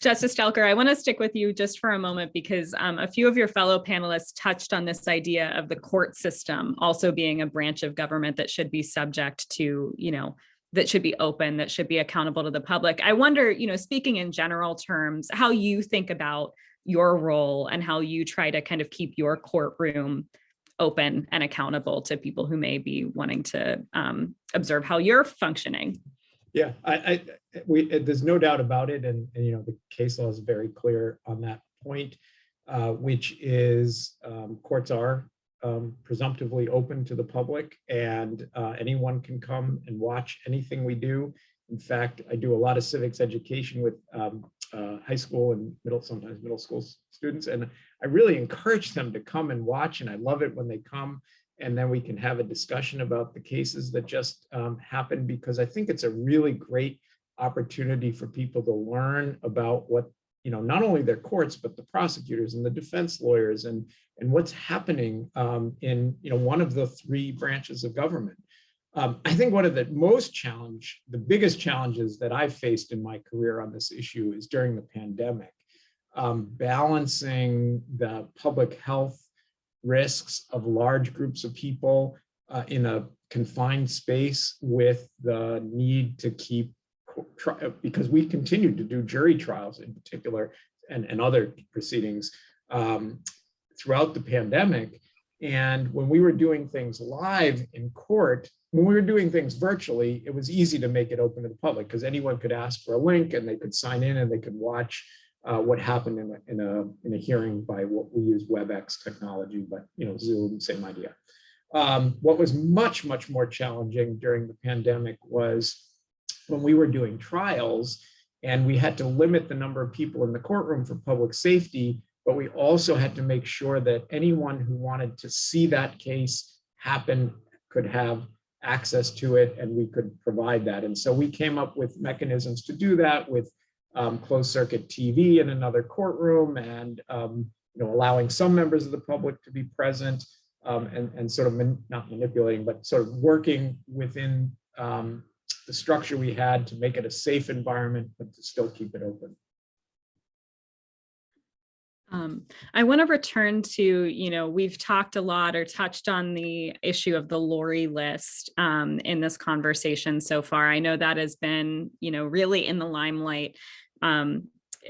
Justice Delker, I want to stick with you just for a moment because a few of your fellow panelists touched on this idea of the court system also being a branch of government that should be subject to, that should be open, that should be accountable to the public. I wonder, speaking in general terms, how you think about your role and how you try to kind of keep your courtroom open and accountable to people who may be wanting to observe how you're functioning. Yeah, there's no doubt about it. And the case law is very clear on that point, which is courts are presumptively open to the public, and anyone can come and watch anything we do. In fact, I do a lot of civics education with high school and sometimes middle school students, and I really encourage them to come and watch, and I love it when they come, and then we can have a discussion about the cases that just happened, because I think it's a really great opportunity for people to learn about what, not only their courts, but the prosecutors and the defense lawyers and what's happening in, one of the three branches of government. I think one of the biggest challenges that I've faced in my career on this issue is during the pandemic, balancing the public health risks of large groups of people in a confined space with the need to keep, because we continued to do jury trials in particular and other proceedings throughout the pandemic. And when we were doing things live in court, when we were doing things virtually, it was easy to make it open to the public because anyone could ask for a link and they could sign in and they could watch what happened in a hearing by what we use WebEx technology, but Zoom, same idea. What was much, much more challenging during the pandemic was when we were doing trials and we had to limit the number of people in the courtroom for public safety, but we also had to make sure that anyone who wanted to see that case happen could have access to it, and we could provide that. And so we came up with mechanisms to do that with closed circuit TV in another courtroom, and allowing some members of the public to be present, and sort of not manipulating, but sort of working within the structure we had to make it a safe environment, but to still keep it open. I want to return to, we've talked a lot or touched on the issue of the Lori list in this conversation so far. I know that has been, really in the limelight,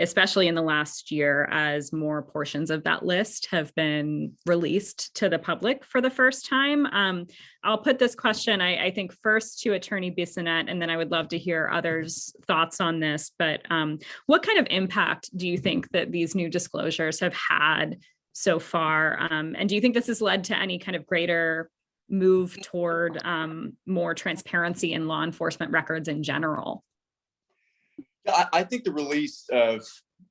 especially in the last year, as more portions of that list have been released to the public for the first time. I'll put this question, I think, first to Attorney Bissonnette, and then I would love to hear others' thoughts on this. But what kind of impact do you think that these new disclosures have had so far? And do you think this has led to any kind of greater move toward more transparency in law enforcement records in general? I think the release of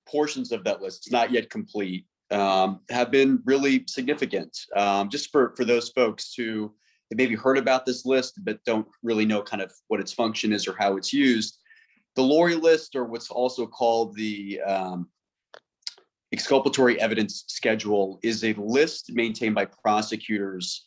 portions of that list, not yet complete, have been really significant. Just for those folks who maybe heard about this list, but don't really know kind of what its function is or how it's used. The Lori list, or what's also called the exculpatory evidence schedule, is a list maintained by prosecutors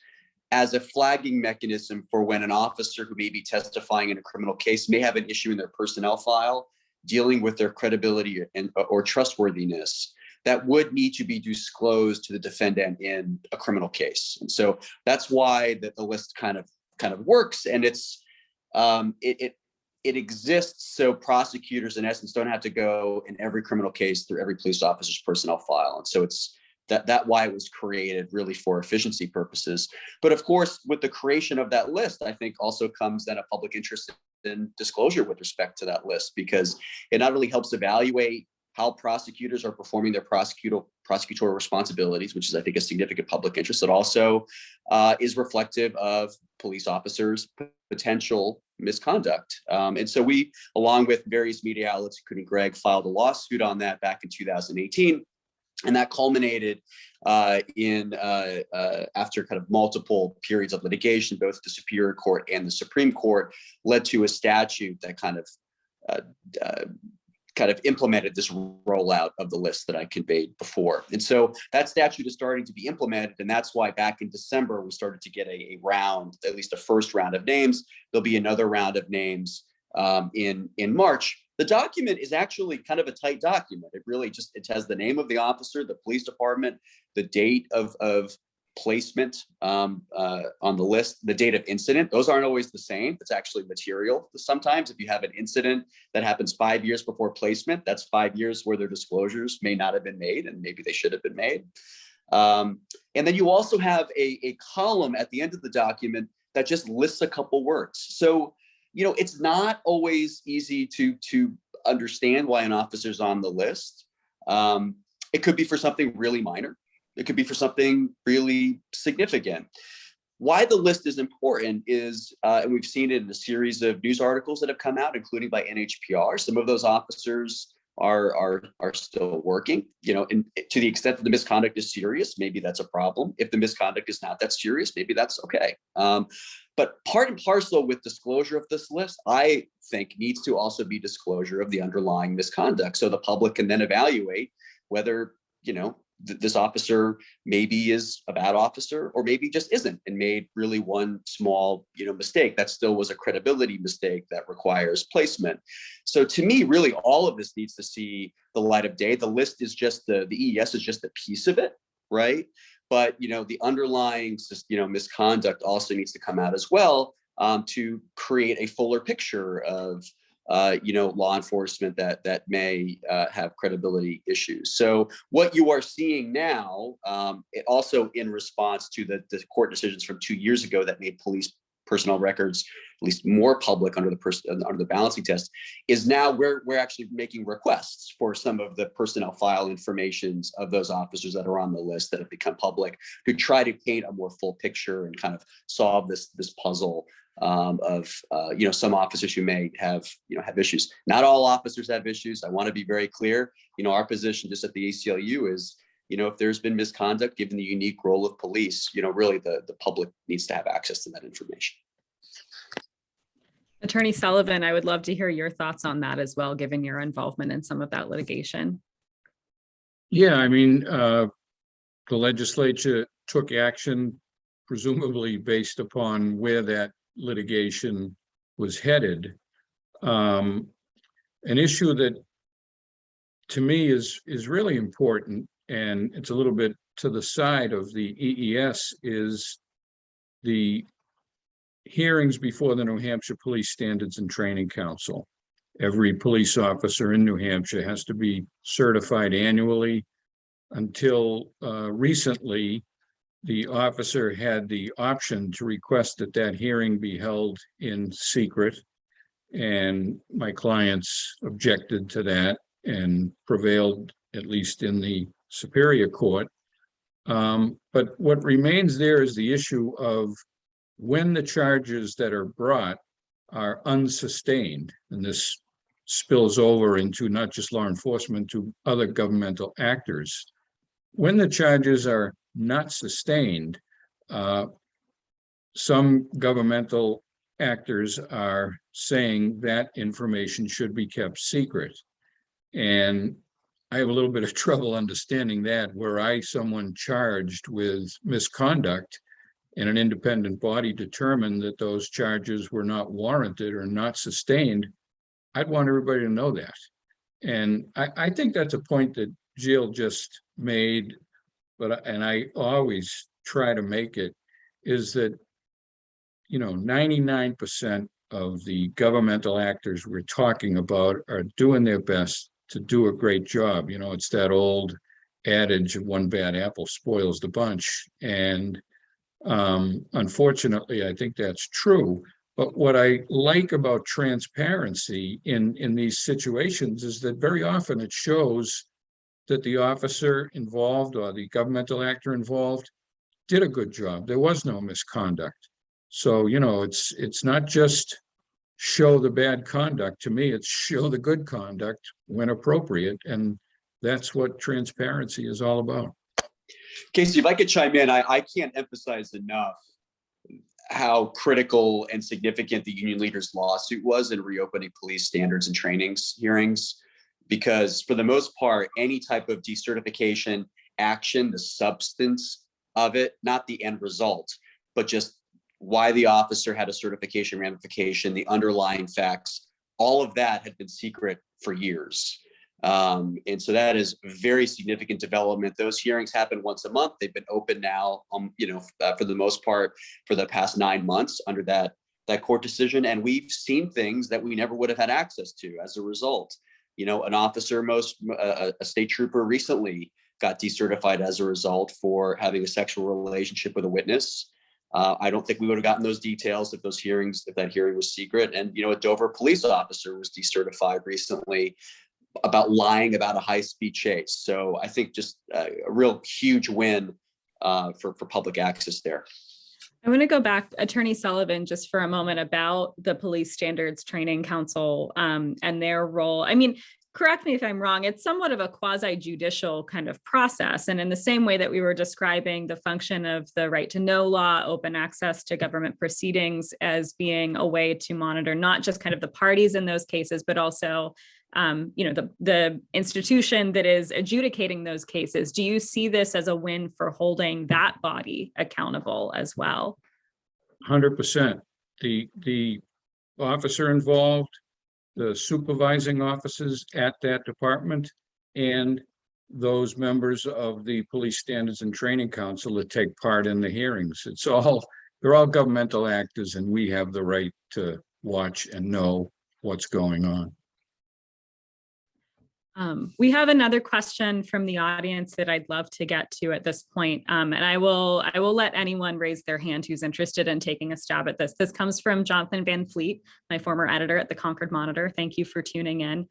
as a flagging mechanism for when an officer who may be testifying in a criminal case may have an issue in their personnel file dealing with their credibility and or trustworthiness that would need to be disclosed to the defendant in a criminal case. And so that's why the list kind of works, and it exists so prosecutors in essence don't have to go in every criminal case through every police officer's personnel file. And so it's that why it was created, really for efficiency purposes. But of course, with the creation of that list, I think also comes then a public interest in disclosure with respect to that list, because it not only helps evaluate how prosecutors are performing their prosecutorial responsibilities, which is, I think, a significant public interest. It also is reflective of police officers' potential misconduct. And so we, along with various media outlets, including Greg, filed a lawsuit on that back in 2018. And that culminated in after kind of multiple periods of litigation, both the Superior Court and the Supreme Court, led to a statute that kind of implemented this rollout of the list that I conveyed before. And so that statute is starting to be implemented. And that's why back in December, we started to get a round, at least a first round of names. There'll be another round of names in March. The document is actually kind of a tight document. It really just, it has the name of the officer, the police department, the date of placement on the list, the date of incident. Those aren't always the same. It's actually material. Sometimes if you have an incident that happens 5 years before placement, that's 5 years where their disclosures may not have been made and maybe they should have been made. And then you also have a column at the end of the document that just lists a couple words. So, you know, it's not always easy to understand why an officer's on the list. It could be for something really minor. It could be for something really significant. Why the list is important is, and we've seen it in a series of news articles that have come out, including by NHPR. Some of those officers are still working, you know, and to the extent that the misconduct is serious, maybe that's a problem. If the misconduct is not that serious, maybe that's okay. But part and parcel with disclosure of this list, I think, needs to also be disclosure of the underlying misconduct, so the public can then evaluate whether, you know, this officer maybe is a bad officer or maybe just isn't and made really one small, you know, mistake that still was a credibility mistake that requires placement. So to me, really, all of this needs to see the light of day. The list is just the EES is just a piece of it, right? But, you know, the underlying, you know, misconduct also needs to come out as well, to create a fuller picture of you know, law enforcement that may have credibility issues. So what you are seeing now, it also in response to the court decisions from 2 years ago that made police personnel records at least more public under the balancing test, is now we're actually making requests for some of the personnel file informations of those officers that are on the list that have become public, to try to paint a more full picture and kind of solve this puzzle of you know, some officers who may have, you know, have issues. Not all officers have issues. I want to be very clear. You know, our position just at the ACLU is, you know, if there's been misconduct, given the unique role of police, you know, really the public needs to have access to that information. Attorney Sullivan, I would love to hear your thoughts on that as well, given your involvement in some of that litigation. Yeah, I mean, the legislature took action, presumably based upon where that litigation was headed. An issue that to me is really important, and it's a little bit to the side of the EES, is the hearings before the New Hampshire Police Standards and Training Council. Every police officer in New Hampshire has to be certified annually. Until recently, the officer had the option to request that hearing be held in secret, and my clients objected to that and prevailed, at least in the Superior Court. But what remains there is the issue of when the charges that are brought are unsustained, and this spills over into not just law enforcement, to other governmental actors. When the charges are not sustained, some governmental actors are saying that information should be kept secret. And I have a little bit of trouble understanding that. Were someone charged with misconduct and an independent body determined that those charges were not warranted or not sustained, I'd want everybody to know that. And I think that's a point that Gilles just made, and I always try to make it, is that, 99% of the governmental actors we're talking about are doing their best to do a great job. It's that old adage of one bad apple spoils the bunch. And unfortunately, I think that's true. But what I like about transparency in these situations is that very often it shows that the officer involved or the governmental actor involved did a good job. There was no misconduct. So, it's not just show the bad conduct. To me, it's show the good conduct when appropriate. And that's what transparency is all about. Casey, if I could chime in, I can't emphasize enough how critical and significant the union leaders' lawsuit was in reopening police standards and trainings hearings, because for the most part, any type of decertification action, the substance of it, not the end result, but just why the officer had a certification ramification, the underlying facts, all of that had been secret for years. And so that is very significant development. Those hearings happen once a month. They've been open now, for the most part, for the past 9 months under that court decision. And we've seen things that we never would have had access to as a result. An officer, a state trooper recently got decertified as a result for having a sexual relationship with a witness. I don't think we would have gotten those details if that hearing was secret. And, a Dover police officer was decertified recently about lying about a high-speed chase. So I think just a real huge win for public access there. I want to go back, Attorney Sullivan, just for a moment about the Police Standards Training Council and their role. I mean, correct me if I'm wrong, it's somewhat of a quasi-judicial kind of process. And in the same way that we were describing the function of the right to know law, open access to government proceedings as being a way to monitor not just kind of the parties in those cases, but also the institution that is adjudicating those cases. Do you see this as a win for holding that body accountable as well? 100%. The officer involved, the supervising officers at that department, and those members of the Police Standards and Training Council that take part in the hearings. They're all governmental actors, and we have the right to watch and know what's going on. We have another question from the audience that I'd love to get to at this point. And I will let anyone raise their hand who's interested in taking a stab at this. This comes from Jonathan Van Fleet, my former editor at the Concord Monitor. Thank you for tuning in.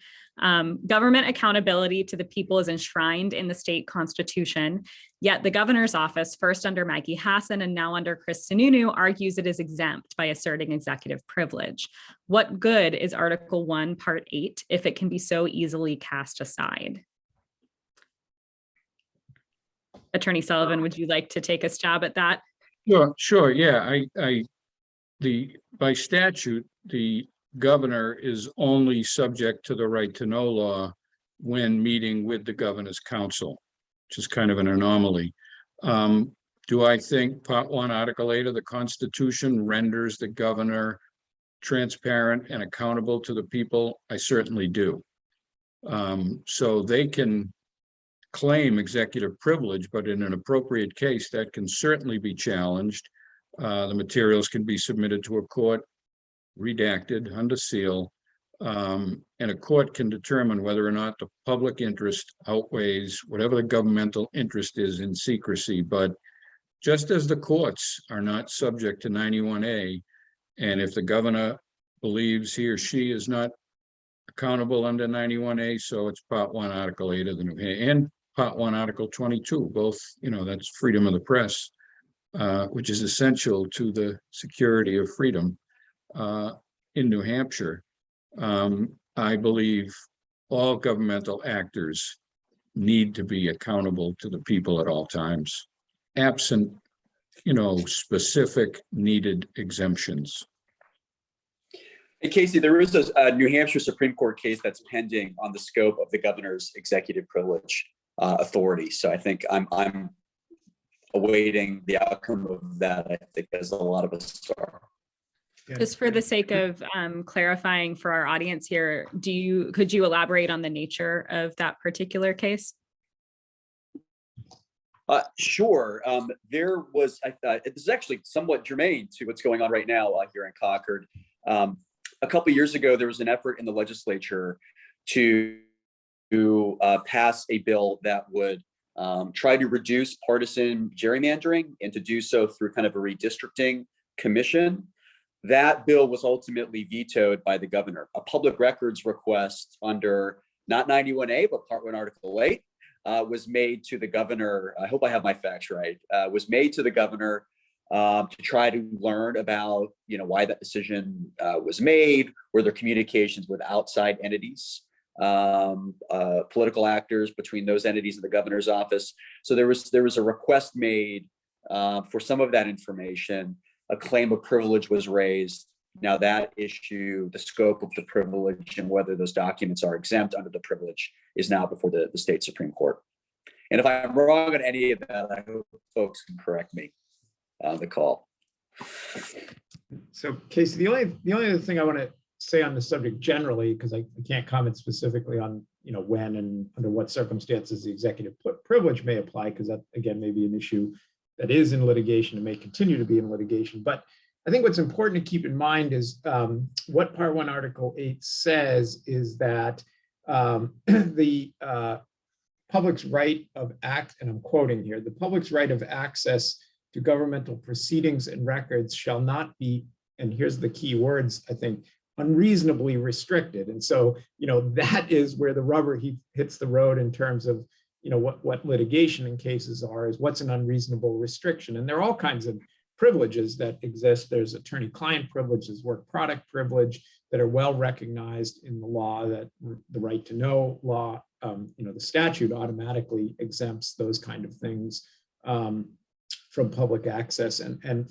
Government accountability to the people is enshrined in the state constitution, yet the governor's office, first under Maggie Hassan and now under Chris Sununu, argues it is exempt by asserting executive privilege. What good is Article 1, Part 8 if it can be so easily cast aside? Attorney Sullivan, would you like to take a stab at that? Sure. Yeah, by statute, the governor is only subject to the right to know law when meeting with the governor's council, which is kind of an anomaly. Do I think Part 1, Article 8 of the Constitution renders the governor transparent and accountable to the people? I certainly do. So they can claim executive privilege, but in an appropriate case, that can certainly be challenged. The materials can be submitted to a court, redacted, under seal, and a court can determine whether or not the public interest outweighs whatever the governmental interest is in secrecy. But just as the courts are not subject to 91A, and if the governor believes he or she is not accountable under 91A, so it's Part 1, Article 8 of the New Hampshire, and Part 1, Article 22, both, that's freedom of the press, which is essential to the security of freedom in New Hampshire. I believe all governmental actors need to be accountable to the people at all times, absent, specific needed exemptions. Hey, Casey, there is a New Hampshire Supreme Court case that's pending on the scope of the governor's executive privilege authority. So I think I'm awaiting the outcome of that. I think as a lot of us are. Yeah. Just for the sake of clarifying for our audience here, could you elaborate on the nature of that particular case? Sure. There was, this is actually somewhat germane to what's going on right now here in Concord. A couple of years ago, there was an effort in the legislature to pass a bill that would try to reduce partisan gerrymandering and to do so through kind of a redistricting commission. That bill was ultimately vetoed by the governor. A public records request under not 91A, but Part 1, Article 8 was made to the governor. I hope I have my facts right. Was made to the governor to try to learn about, why that decision was made. Were there communications with outside entities, political actors between those entities and the governor's office? So there was a request made for some of that information. A claim of privilege was raised. Now that issue, the scope of the privilege and whether those documents are exempt under the privilege is now before the state Supreme Court. And if I'm wrong on any of that, I hope folks can correct me on the call. So Casey, the only other thing I want to say on the subject generally, because I can't comment specifically on, when and under what circumstances the executive privilege may apply, because that again may be an issue that is in litigation and may continue to be in litigation. But I think what's important to keep in mind is what Part 1, Article 8 says is that the public's right of and I'm quoting here, the public's right of access to governmental proceedings and records shall not be, and here's the key words, I think, unreasonably restricted. And so, that is where the rubber hits the road in terms of, what litigation in cases are, is what's an unreasonable restriction. And there are all kinds of privileges that exist. There's attorney-client privileges, work product privilege that are well recognized in the law, that the right to know law, the statute automatically exempts those kind of things from public access, and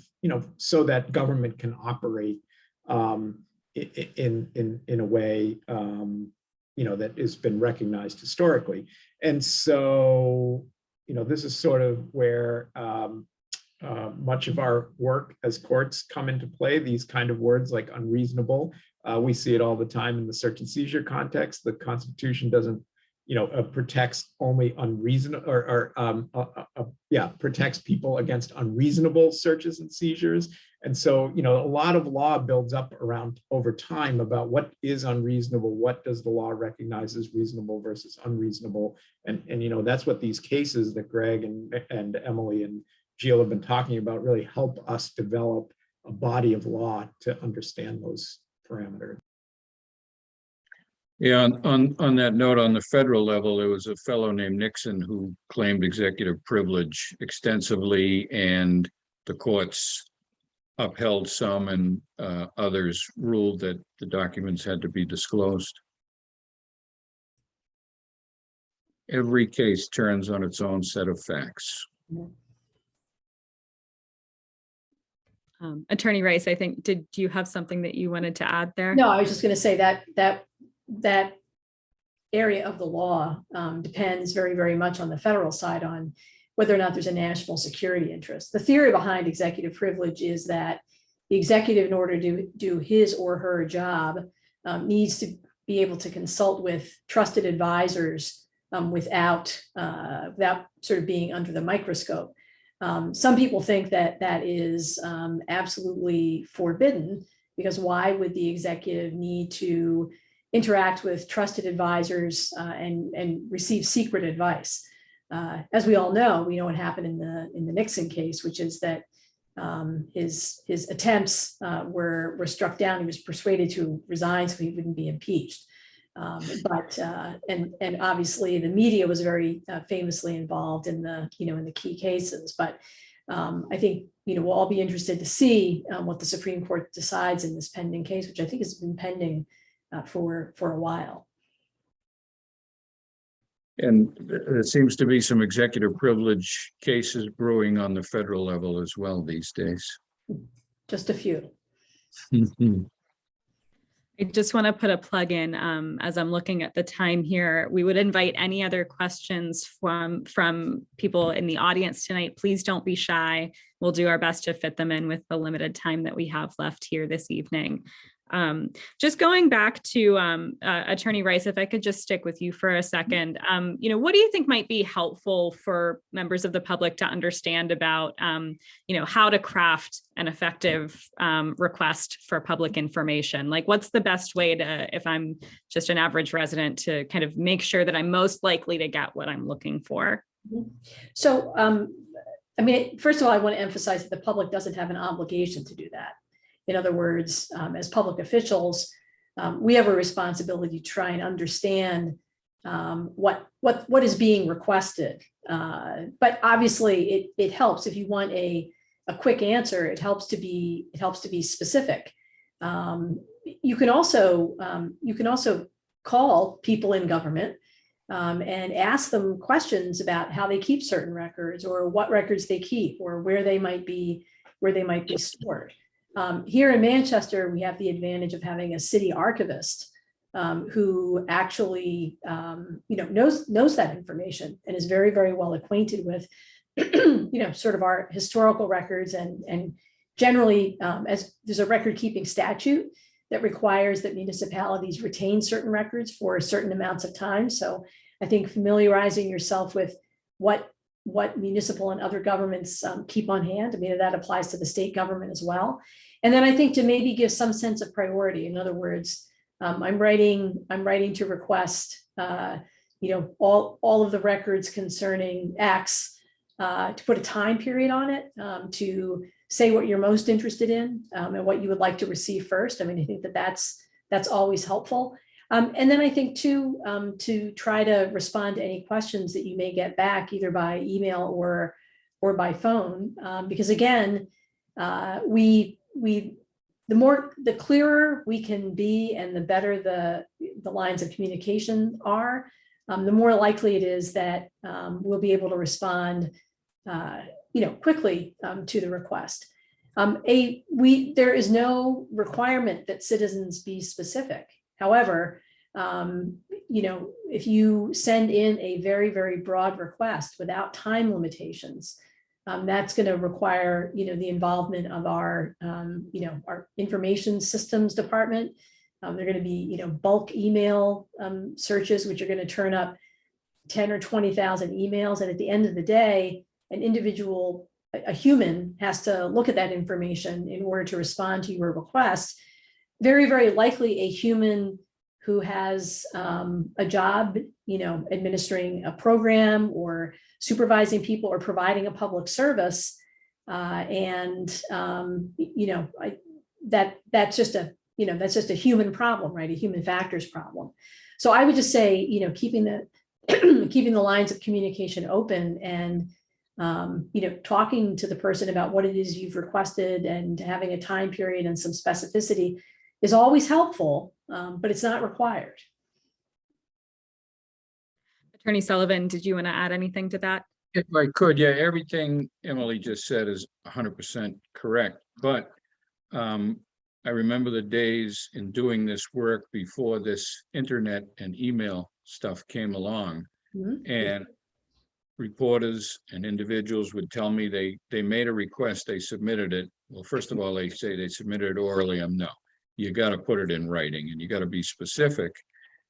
so that government can operate in a way that has been recognized historically. And so this is sort of where much of our work as courts come into play. These kind of words like unreasonable, we see it all the time in the search and seizure context. The Constitution doesn't protects only unreasonable protects people against unreasonable searches and seizures. And so, a lot of law builds up around over time about what is unreasonable, what does the law recognize as reasonable versus unreasonable. And that's what these cases that Greg and Emily and Gilles have been talking about really help us develop a body of law to understand those parameters. Yeah, on that note, on the federal level, there was a fellow named Nixon who claimed executive privilege extensively, and the courts upheld some, and others ruled that the documents had to be disclosed. Every case turns on its own set of facts. Attorney Rice, I think, did you have something that you wanted to add there? No, I was just going to say that area of the law depends very, very much on the federal side on whether or not there's a national security interest. The theory behind executive privilege is that the executive, in order to do his or her job, needs to be able to consult with trusted advisors without sort of being under the microscope. Some people think that that is absolutely forbidden, because why would the executive need to interact with trusted advisors and receive secret advice? As we all know, we know what happened in the Nixon case, which is that his attempts were struck down. He was persuaded to resign so he wouldn't be impeached. But obviously the media was very famously involved in the key cases. But I think we'll all be interested to see what the Supreme Court decides in this pending case, which I think has been pending for a while. And there seems to be some executive privilege cases brewing on the federal level as well these days. Just a few. I just want to put a plug in as I'm looking at the time here. We would invite any other questions from people in the audience tonight. Please don't be shy. We'll do our best to fit them in with the limited time that we have left here this evening. Just going back to Attorney Rice, if I could just stick with you for a second, what do you think might be helpful for members of the public to understand about, how to craft an effective request for public information? Like, what's the best way to, if I'm just an average resident, to kind of make sure that I'm most likely to get what I'm looking for? So, first of all, I want to emphasize that the public doesn't have an obligation to do that. In other words, as public officials, we have a responsibility to try and understand what is being requested. But obviously, it helps if you want a quick answer. It helps to be specific. You can also call people in government and ask them questions about how they keep certain records, or what records they keep, or where they might be stored. Here in Manchester, we have the advantage of having a city archivist who actually, knows that information and is very, very well acquainted with, sort of our historical records, and generally, as there's a record keeping statute that requires that municipalities retain certain records for certain amounts of time. So I think familiarizing yourself with what municipal and other governments keep on hand, that applies to the state government as well. And then I think to maybe give some sense of priority. In other words, I'm writing to request, all of the records concerning X, to put a time period on it, to say what you're most interested in, and what you would like to receive first. I think that's always helpful. And then I think too, to try to respond to any questions that you may get back either by email or by phone, because again, the clearer we can be and the better the lines of communication are, the more likely it is that we'll be able to respond quickly to the request. There is no requirement that citizens be specific. However, if you send in a very, very broad request without time limitations, that's going to require, the involvement of our information systems department. They're going to be, bulk email searches, which are going to turn up 10 or 20,000 emails. And at the end of the day, a human has to look at that information in order to respond to your request. Very, very likely a human who has a job, administering a program or supervising people or providing a public service. That's just a human problem, right? A human factors problem. So I would just say, keeping the lines of communication open and, talking to the person about what it is you've requested and having a time period and some specificity is always helpful, but it's not required. Attorney Sullivan, did you want to add anything to that? If I could, yeah, everything Emily just said is 100% correct. But I remember the days in doing this work before this internet and email stuff came along, and reporters and individuals would tell me they made a request, they submitted it. Well, first of all, they say they submitted it orally. No, you got to put it in writing and you got to be specific.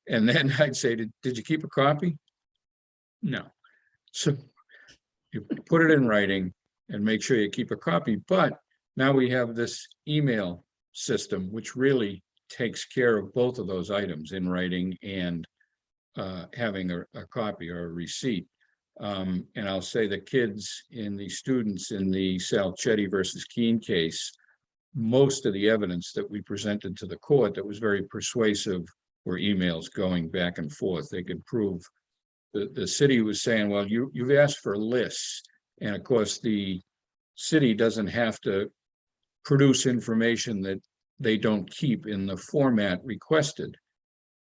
And then I'd say, did you keep a copy? No. So you put it in writing and make sure you keep a copy. But now we have this email system, which really takes care of both of those items, in writing and having a copy or a receipt. And I'll say the students in the Salcetti versus Keene case, most of the evidence that we presented to the court that was very persuasive were emails going back and forth. They could prove the city was saying, well, you've asked for lists. And of course, the city doesn't have to produce information that they don't keep in the format requested.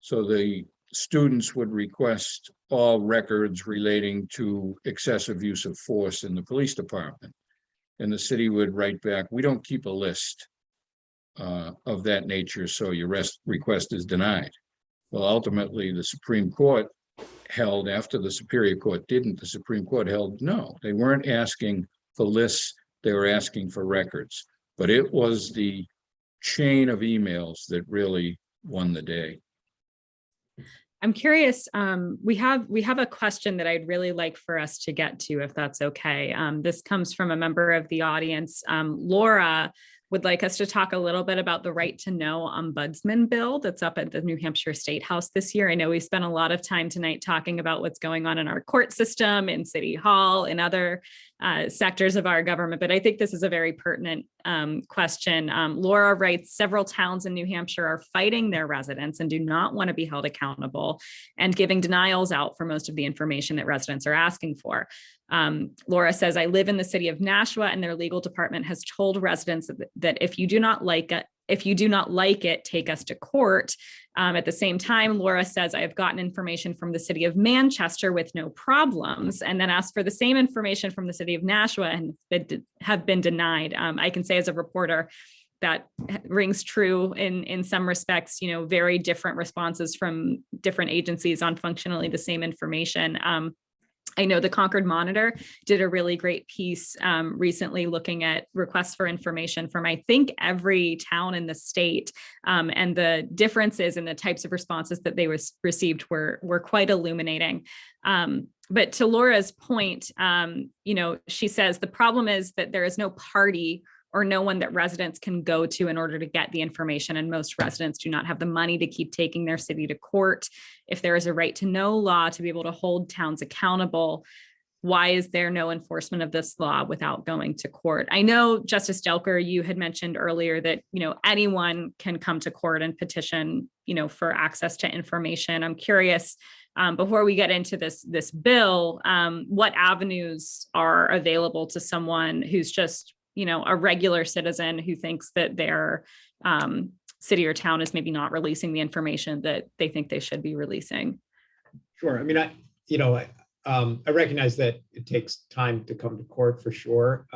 So the students would request all records relating to excessive use of force in the police department. And the city would write back, we don't keep a list of that nature, so your request is denied. Well, ultimately, the Supreme Court held, after the Superior Court didn't, the Supreme Court held no, they weren't asking for lists, they were asking for records. But it was the chain of emails that really won the day. I'm curious, we have a question that I'd really like for us to get to, if that's okay. This comes from a member of the audience. Laura would like us to talk a little bit about the right to know ombudsman bill that's up at the New Hampshire State House this year. I know we spent a lot of time tonight talking about what's going on in our court system, in City Hall, in other sectors of our government, but I think this is a very pertinent question. Laura writes, several towns in New Hampshire are fighting their residents and do not want to be held accountable and giving denials out for most of the information that residents are asking for. Laura says, I live in the city of Nashua and their legal department has told residents that if you do not like it, take us to court. At the same time, Laura says, I have gotten information from the city of Manchester with no problems, and then asked for the same information from the city of Nashua and have been denied. I can say as a reporter, that rings true in some respects, very different responses from different agencies on functionally the same information. I know the Concord Monitor did a really great piece recently looking at requests for information from, I think, every town in the state, and the differences in the types of responses that they received were quite illuminating. But to Laura's point, she says the problem is that there is no party or no one that residents can go to in order to get the information. And most residents do not have the money to keep taking their city to court. If there is a right to know law to be able to hold towns accountable, why is there no enforcement of this law without going to court? I know, Justice Delker, you had mentioned earlier that, anyone can come to court and petition, for access to information. I'm curious, before we get into this bill, what avenues are available to someone who's just a regular citizen who thinks that their city or town is maybe not releasing the information that they think they should be releasing? Sure. I mean, I recognize that it takes time to come to court for sure.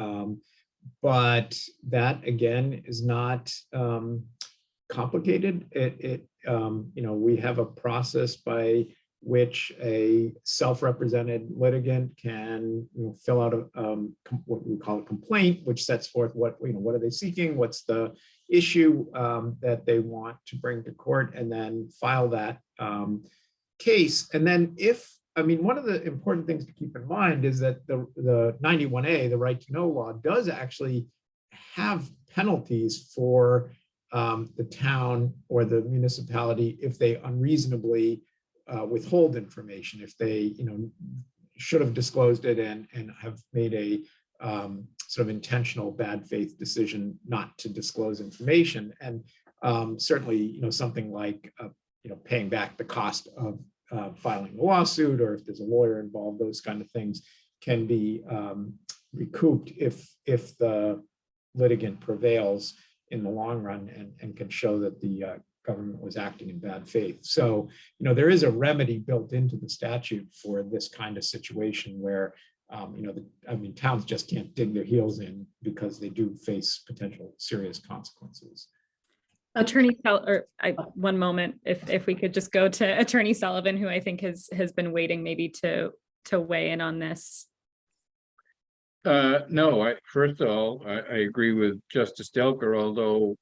But that again is not complicated. We have a process by which a self-represented litigant can fill out what we call a complaint, which sets forth what are they seeking, what's the issue that they want to bring to court, and then file that case. And then one of the important things to keep in mind is that the 91A, the right to know law, does actually have penalties for the town or the municipality if they unreasonably withhold information, if they should have disclosed it and have made a sort of intentional bad faith decision not to disclose information. And certainly something like paying back the cost of filing the lawsuit, or if there's a lawyer involved, those kind of things can be recouped if the litigant prevails in the long run and can show that the government was acting in bad faith. So, there is a remedy built into the statute for this kind of situation where, towns just can't dig their heels in because they do face potential serious consequences. Attorney, one moment, if we could just go to Attorney Sullivan, who I think has been waiting maybe to weigh in on this. No, first of all, I agree with Justice Delker, although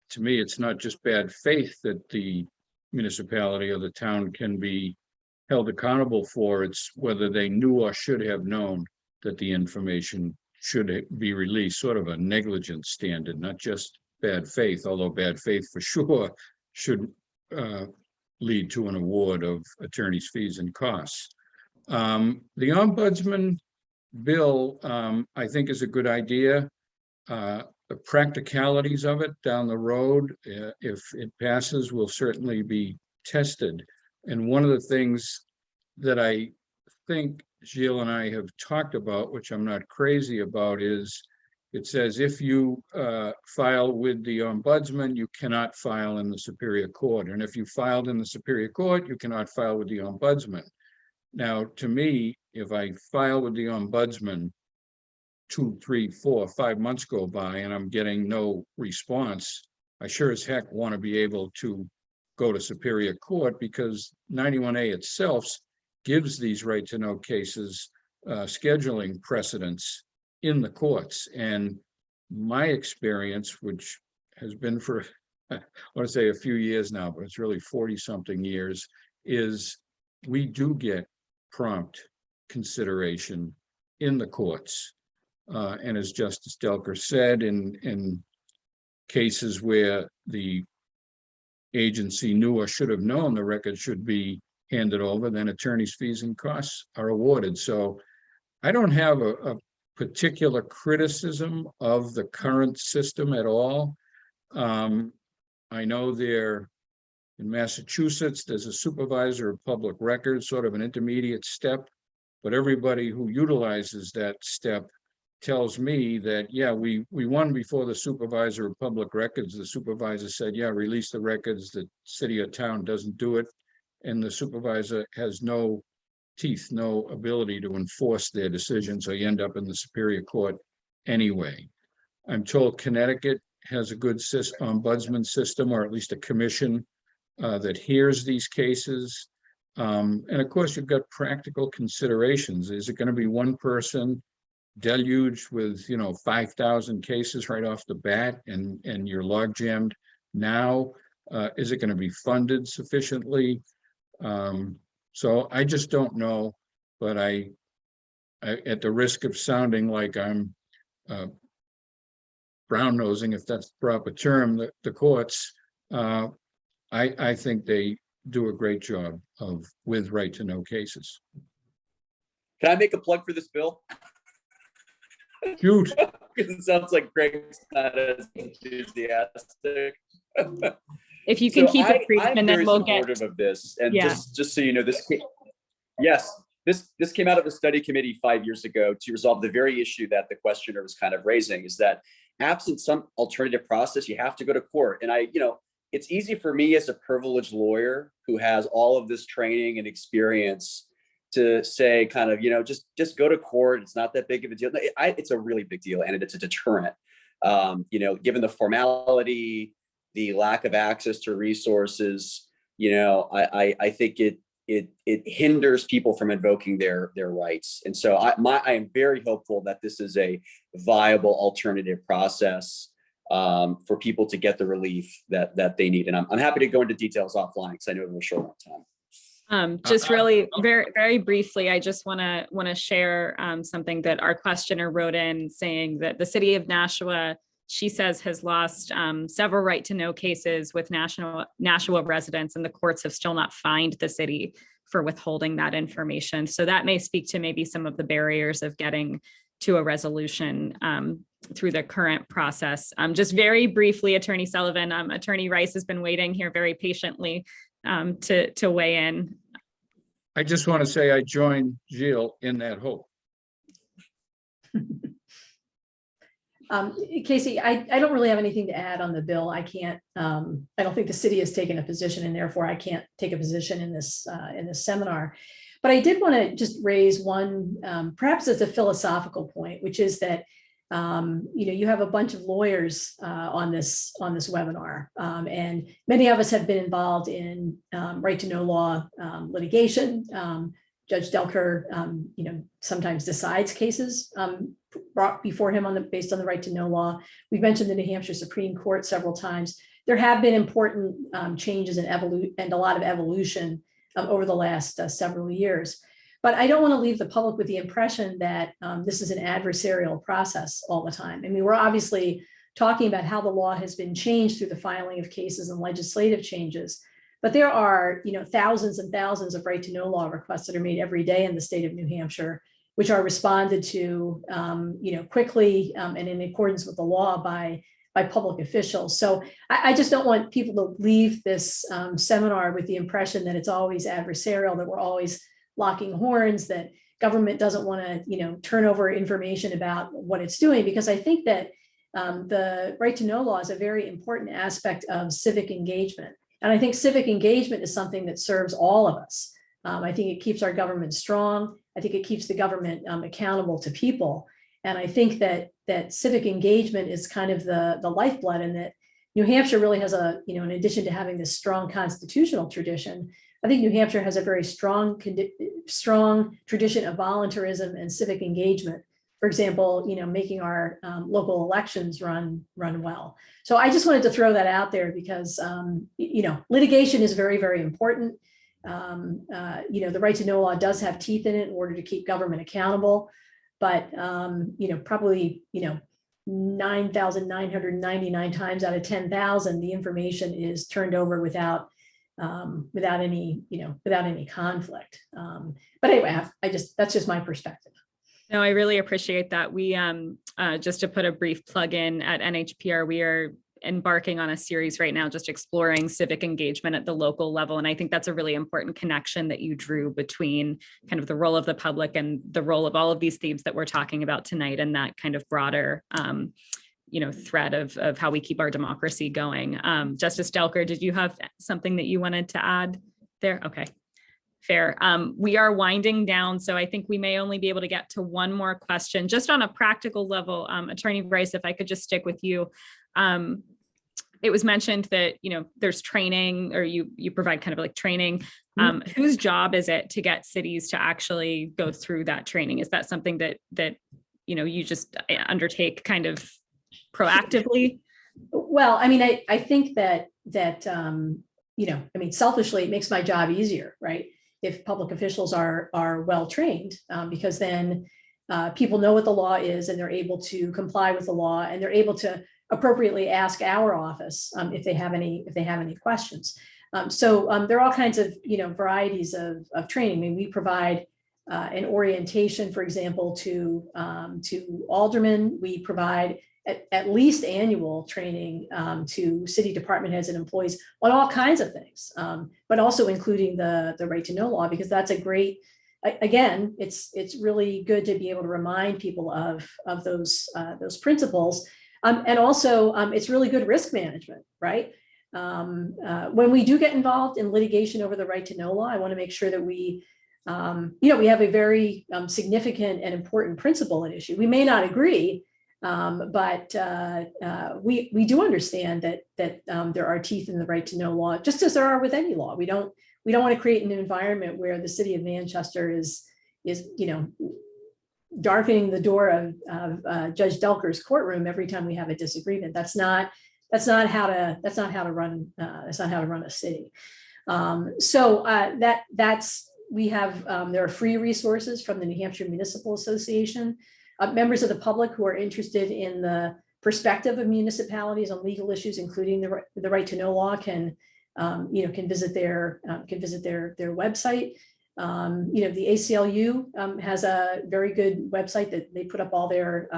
to me, it's not just bad faith that the municipality or the town can be held accountable for. It's whether they knew or should have known that the information should be released, sort of a negligence standard, not just bad faith, although bad faith for sure should lead to an award of attorney's fees and costs. The ombudsman bill, I think, is a good idea. The practicalities of it down the road, if it passes, will certainly be tested. And one of the things that I think Gilles and I have talked about, which I'm not crazy about, is it says if you file with the ombudsman, you cannot file in the Superior Court. And if you filed in the Superior Court, you cannot file with the ombudsman. Now, to me, if I file with the ombudsman, 2, 3, 4, 5 months go by and I'm getting no response, I sure as heck want to be able to go to Superior Court, because 91A itself gives these right to know cases scheduling precedents in the courts. And my experience, which has been for, I want to say a few years now, but it's really 40-something years, is we do get prompt consideration in the courts. And as Justice Delker said, in cases where the agency knew or should have known the record should be handed over, then attorney's fees and costs are awarded. So I don't have a particular criticism of the current system at all. I know there in Massachusetts, there's a supervisor of public records, sort of an intermediate step, but everybody who utilizes that step tells me that, yeah, we won before the supervisor of public records. The supervisor said, yeah, release the records. The city or town doesn't do it. And the supervisor has no teeth, no ability to enforce their decision. So you end up in the Superior Court anyway. I'm told Connecticut has a good ombudsman system, or at least a commission that hears these cases. And of course, you've got practical considerations. Is it going to be one person deluged with 5,000 cases right off the bat, and you're log jammed now? Is it going to be funded sufficiently? So I just don't know, but I at the risk of sounding like I'm brown nosing, if that's the proper term, the courts, I think they do a great job with right to know cases. Can I make a plug for this bill? Huge. Because it sounds like Greg's not as enthusiastic. If you can keep it brief, I'm and then very we'll supportive get of this. And yeah. just so you know, this came out of a study committee 5 years ago to resolve the very issue that the questioner was kind of raising, is that absent some alternative process, you have to go to court. And it's easy for me as a privileged lawyer who has all of this training and experience to say kind of, just go to court. It's not that big of a deal. It's a really big deal, and it's a deterrent. Given the formality, the lack of access to resources, I think it hinders people from invoking their rights. And so I am very hopeful that this is a viable alternative process for people to get the relief that they need. And I'm happy to go into details offline because I know we're short on time. Just really very, very briefly, I just want to share something that our questioner wrote in, saying that the city of Nashua, she says, has lost several right to know cases with Nashua residents, and the courts have still not fined the city for withholding that information. So that may speak to maybe some of the barriers of getting to a resolution through the current process. Just very briefly, Attorney Sullivan, Attorney Rice has been waiting here very patiently to weigh in. I just want to say I joined Gilles in that hope. Casey, I don't really have anything to add on the bill. I can't. I don't think the city has taken a position, and therefore I can't take a position in this seminar. But I did want to just raise one, perhaps as a philosophical point, which is that you have a bunch of lawyers on this webinar, and many of us have been involved in right to know law litigation. Judge Delker, sometimes decides cases brought before him based on the right to know law. We've mentioned the New Hampshire Supreme Court several times. There have been important changes and a lot of evolution over the last several years. But I don't want to leave the public with the impression that this is an adversarial process all the time. I mean, we're obviously talking about how the law has been changed through the filing of cases and legislative changes. But there are, thousands and thousands of right to know law requests that are made every day in the state of New Hampshire, which are responded to, quickly and in accordance with the law by public officials. So I just don't want people to leave this seminar with the impression that it's always adversarial, that we're always locking horns, that government doesn't want to, turn over information about what it's doing, because I think that the right to know law is a very important aspect of civic engagement. And I think civic engagement is something that serves all of us. I think it keeps our government strong. I think it keeps the government accountable to people. And I think that civic engagement is kind of the lifeblood, and that New Hampshire really has in addition to having this strong constitutional tradition, I think New Hampshire has a very strong tradition of voluntarism and civic engagement. For example, making our local elections run well. So I just wanted to throw that out there because, litigation is very, very important. The right to know law does have teeth in it in order to keep government accountable. But, probably, 9,999 times out of 10,000, the information is turned over without any conflict. But anyway, that's just my perspective. No, I really appreciate that. We, just to put a brief plug in at NHPR, we are embarking on a series right now, just exploring civic engagement at the local level. And I think that's a really important connection that you drew between kind of the role of the public and the role of all of these themes that we're talking about tonight, and that kind of broader, thread of how we keep our democracy going. Justice Delker, did you have something that you wanted to add there? Okay. Fair. We are winding down, so I think we may only be able to get to one more question. Just on a practical level, Attorney Bryce, if I could just stick with you. It was mentioned that, there's training, or you provide kind of like training. Whose job is it to get cities to actually go through that training? Is that something that you just undertake kind of proactively? Well, I mean, I think that selfishly, it makes my job easier, right? If public officials are well trained, because then people know what the law is, and they're able to comply with the law, and they're able to appropriately ask our office if they have any questions. So there are all kinds of varieties of training. I mean, we provide an orientation, for example, to aldermen. We provide at least annual training to city department heads and employees on all kinds of things, but also including the right to know law, because that's a great, again, it's really good to be able to remind people of those principles. And also it's really good risk management, right? When we do get involved in litigation over the right to know law, I want to make sure that we have a very significant and important principle at issue. We may not agree, but we do understand that there are teeth in the right to know law, just as there are with any law. We don't want to create an environment where the city of Manchester is darkening the door of Judge Delker's courtroom every time we have a disagreement. That's not how to run a city. There are free resources from the New Hampshire Municipal Association. Members of the public who are interested in the perspective of municipalities on legal issues, including the right to know law, can visit their website. The ACLU has a very good website that they put up all their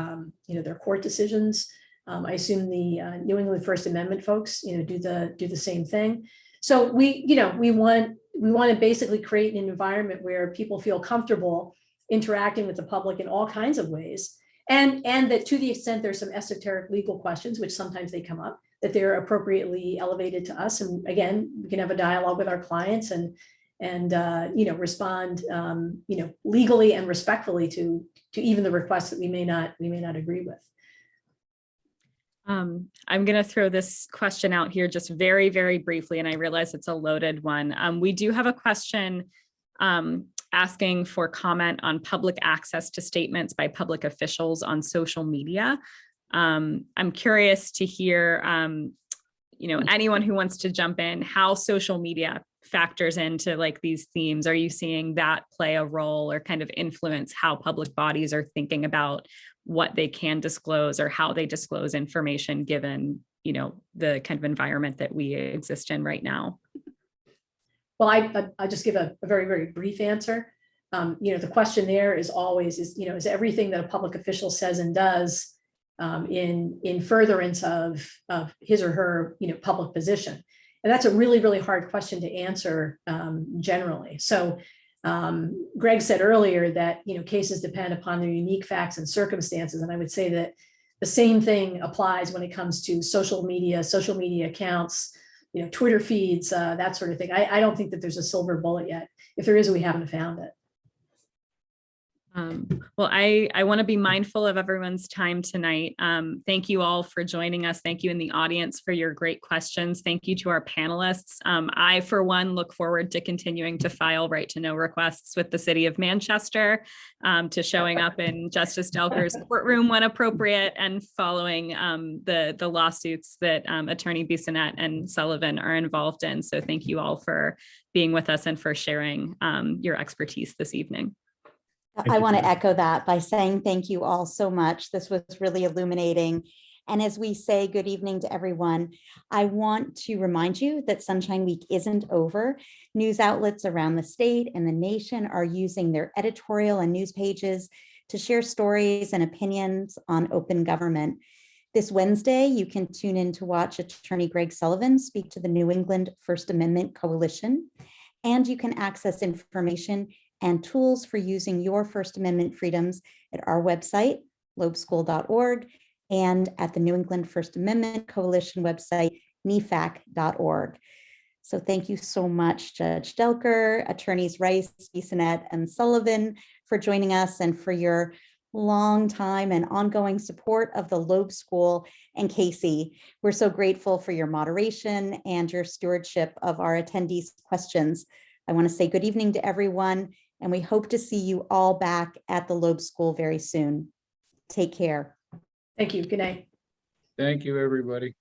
court decisions. I assume the New England First Amendment folks do the same thing. So we want to basically create an environment where people feel comfortable interacting with the public in all kinds of ways, and that to the extent there's some esoteric legal questions, which sometimes they come up, that they're appropriately elevated to us, and again, we can have a dialogue with our clients and respond legally and respectfully to even the requests that we may not agree with. I'm going to throw this question out here just very, very briefly, and I realize it's a loaded one. We do have a question asking for comment on public access to statements by public officials on social media. I'm curious to hear, anyone who wants to jump in, how social media factors into like these themes. Are you seeing that play a role or kind of influence how public bodies are thinking about what they can disclose or how they disclose information given, the kind of environment that we exist in right now? Well, I just give a very, very brief answer. The question there is always, is everything that a public official says and does in furtherance of his or her, public position? And that's a really, really hard question to answer generally. So Greg said earlier that, cases depend upon their unique facts and circumstances. And I would say that the same thing applies when it comes to social media accounts, Twitter feeds, that sort of thing. I don't think that there's a silver bullet yet. If there is, we haven't found it. Well, I want to be mindful of everyone's time tonight. Thank you all for joining us. Thank you in the audience for your great questions. Thank you to our panelists. I, for one, look forward to continuing to file right to know requests with the City of Manchester, to showing up in Justice Delker's courtroom when appropriate, and following the lawsuits that Attorney Bissonnette and Sullivan are involved in. So thank you all for being with us and for sharing your expertise this evening. I want to echo that by saying thank you all so much. This was really illuminating. And as we say good evening to everyone, I want to remind you that Sunshine Week isn't over. News outlets around the state and the nation are using their editorial and news pages to share stories and opinions on open government. This Wednesday, you can tune in to watch Attorney Greg Sullivan speak to the New England First Amendment Coalition, and you can access information and tools for using your First Amendment freedoms at our website, loebschool.org, and at the New England First Amendment Coalition website, nefac.org. So thank you so much, Judge Delker, Attorneys Rice, Bissonnette, and Sullivan for joining us and for your long time and ongoing support of the Loeb School. And Casey, we're so grateful for your moderation and your stewardship of our attendees' questions. I want to say good evening to everyone, and we hope to see you all back at the Loeb School very soon. Take care. Thank you. Good night. Thank you, everybody.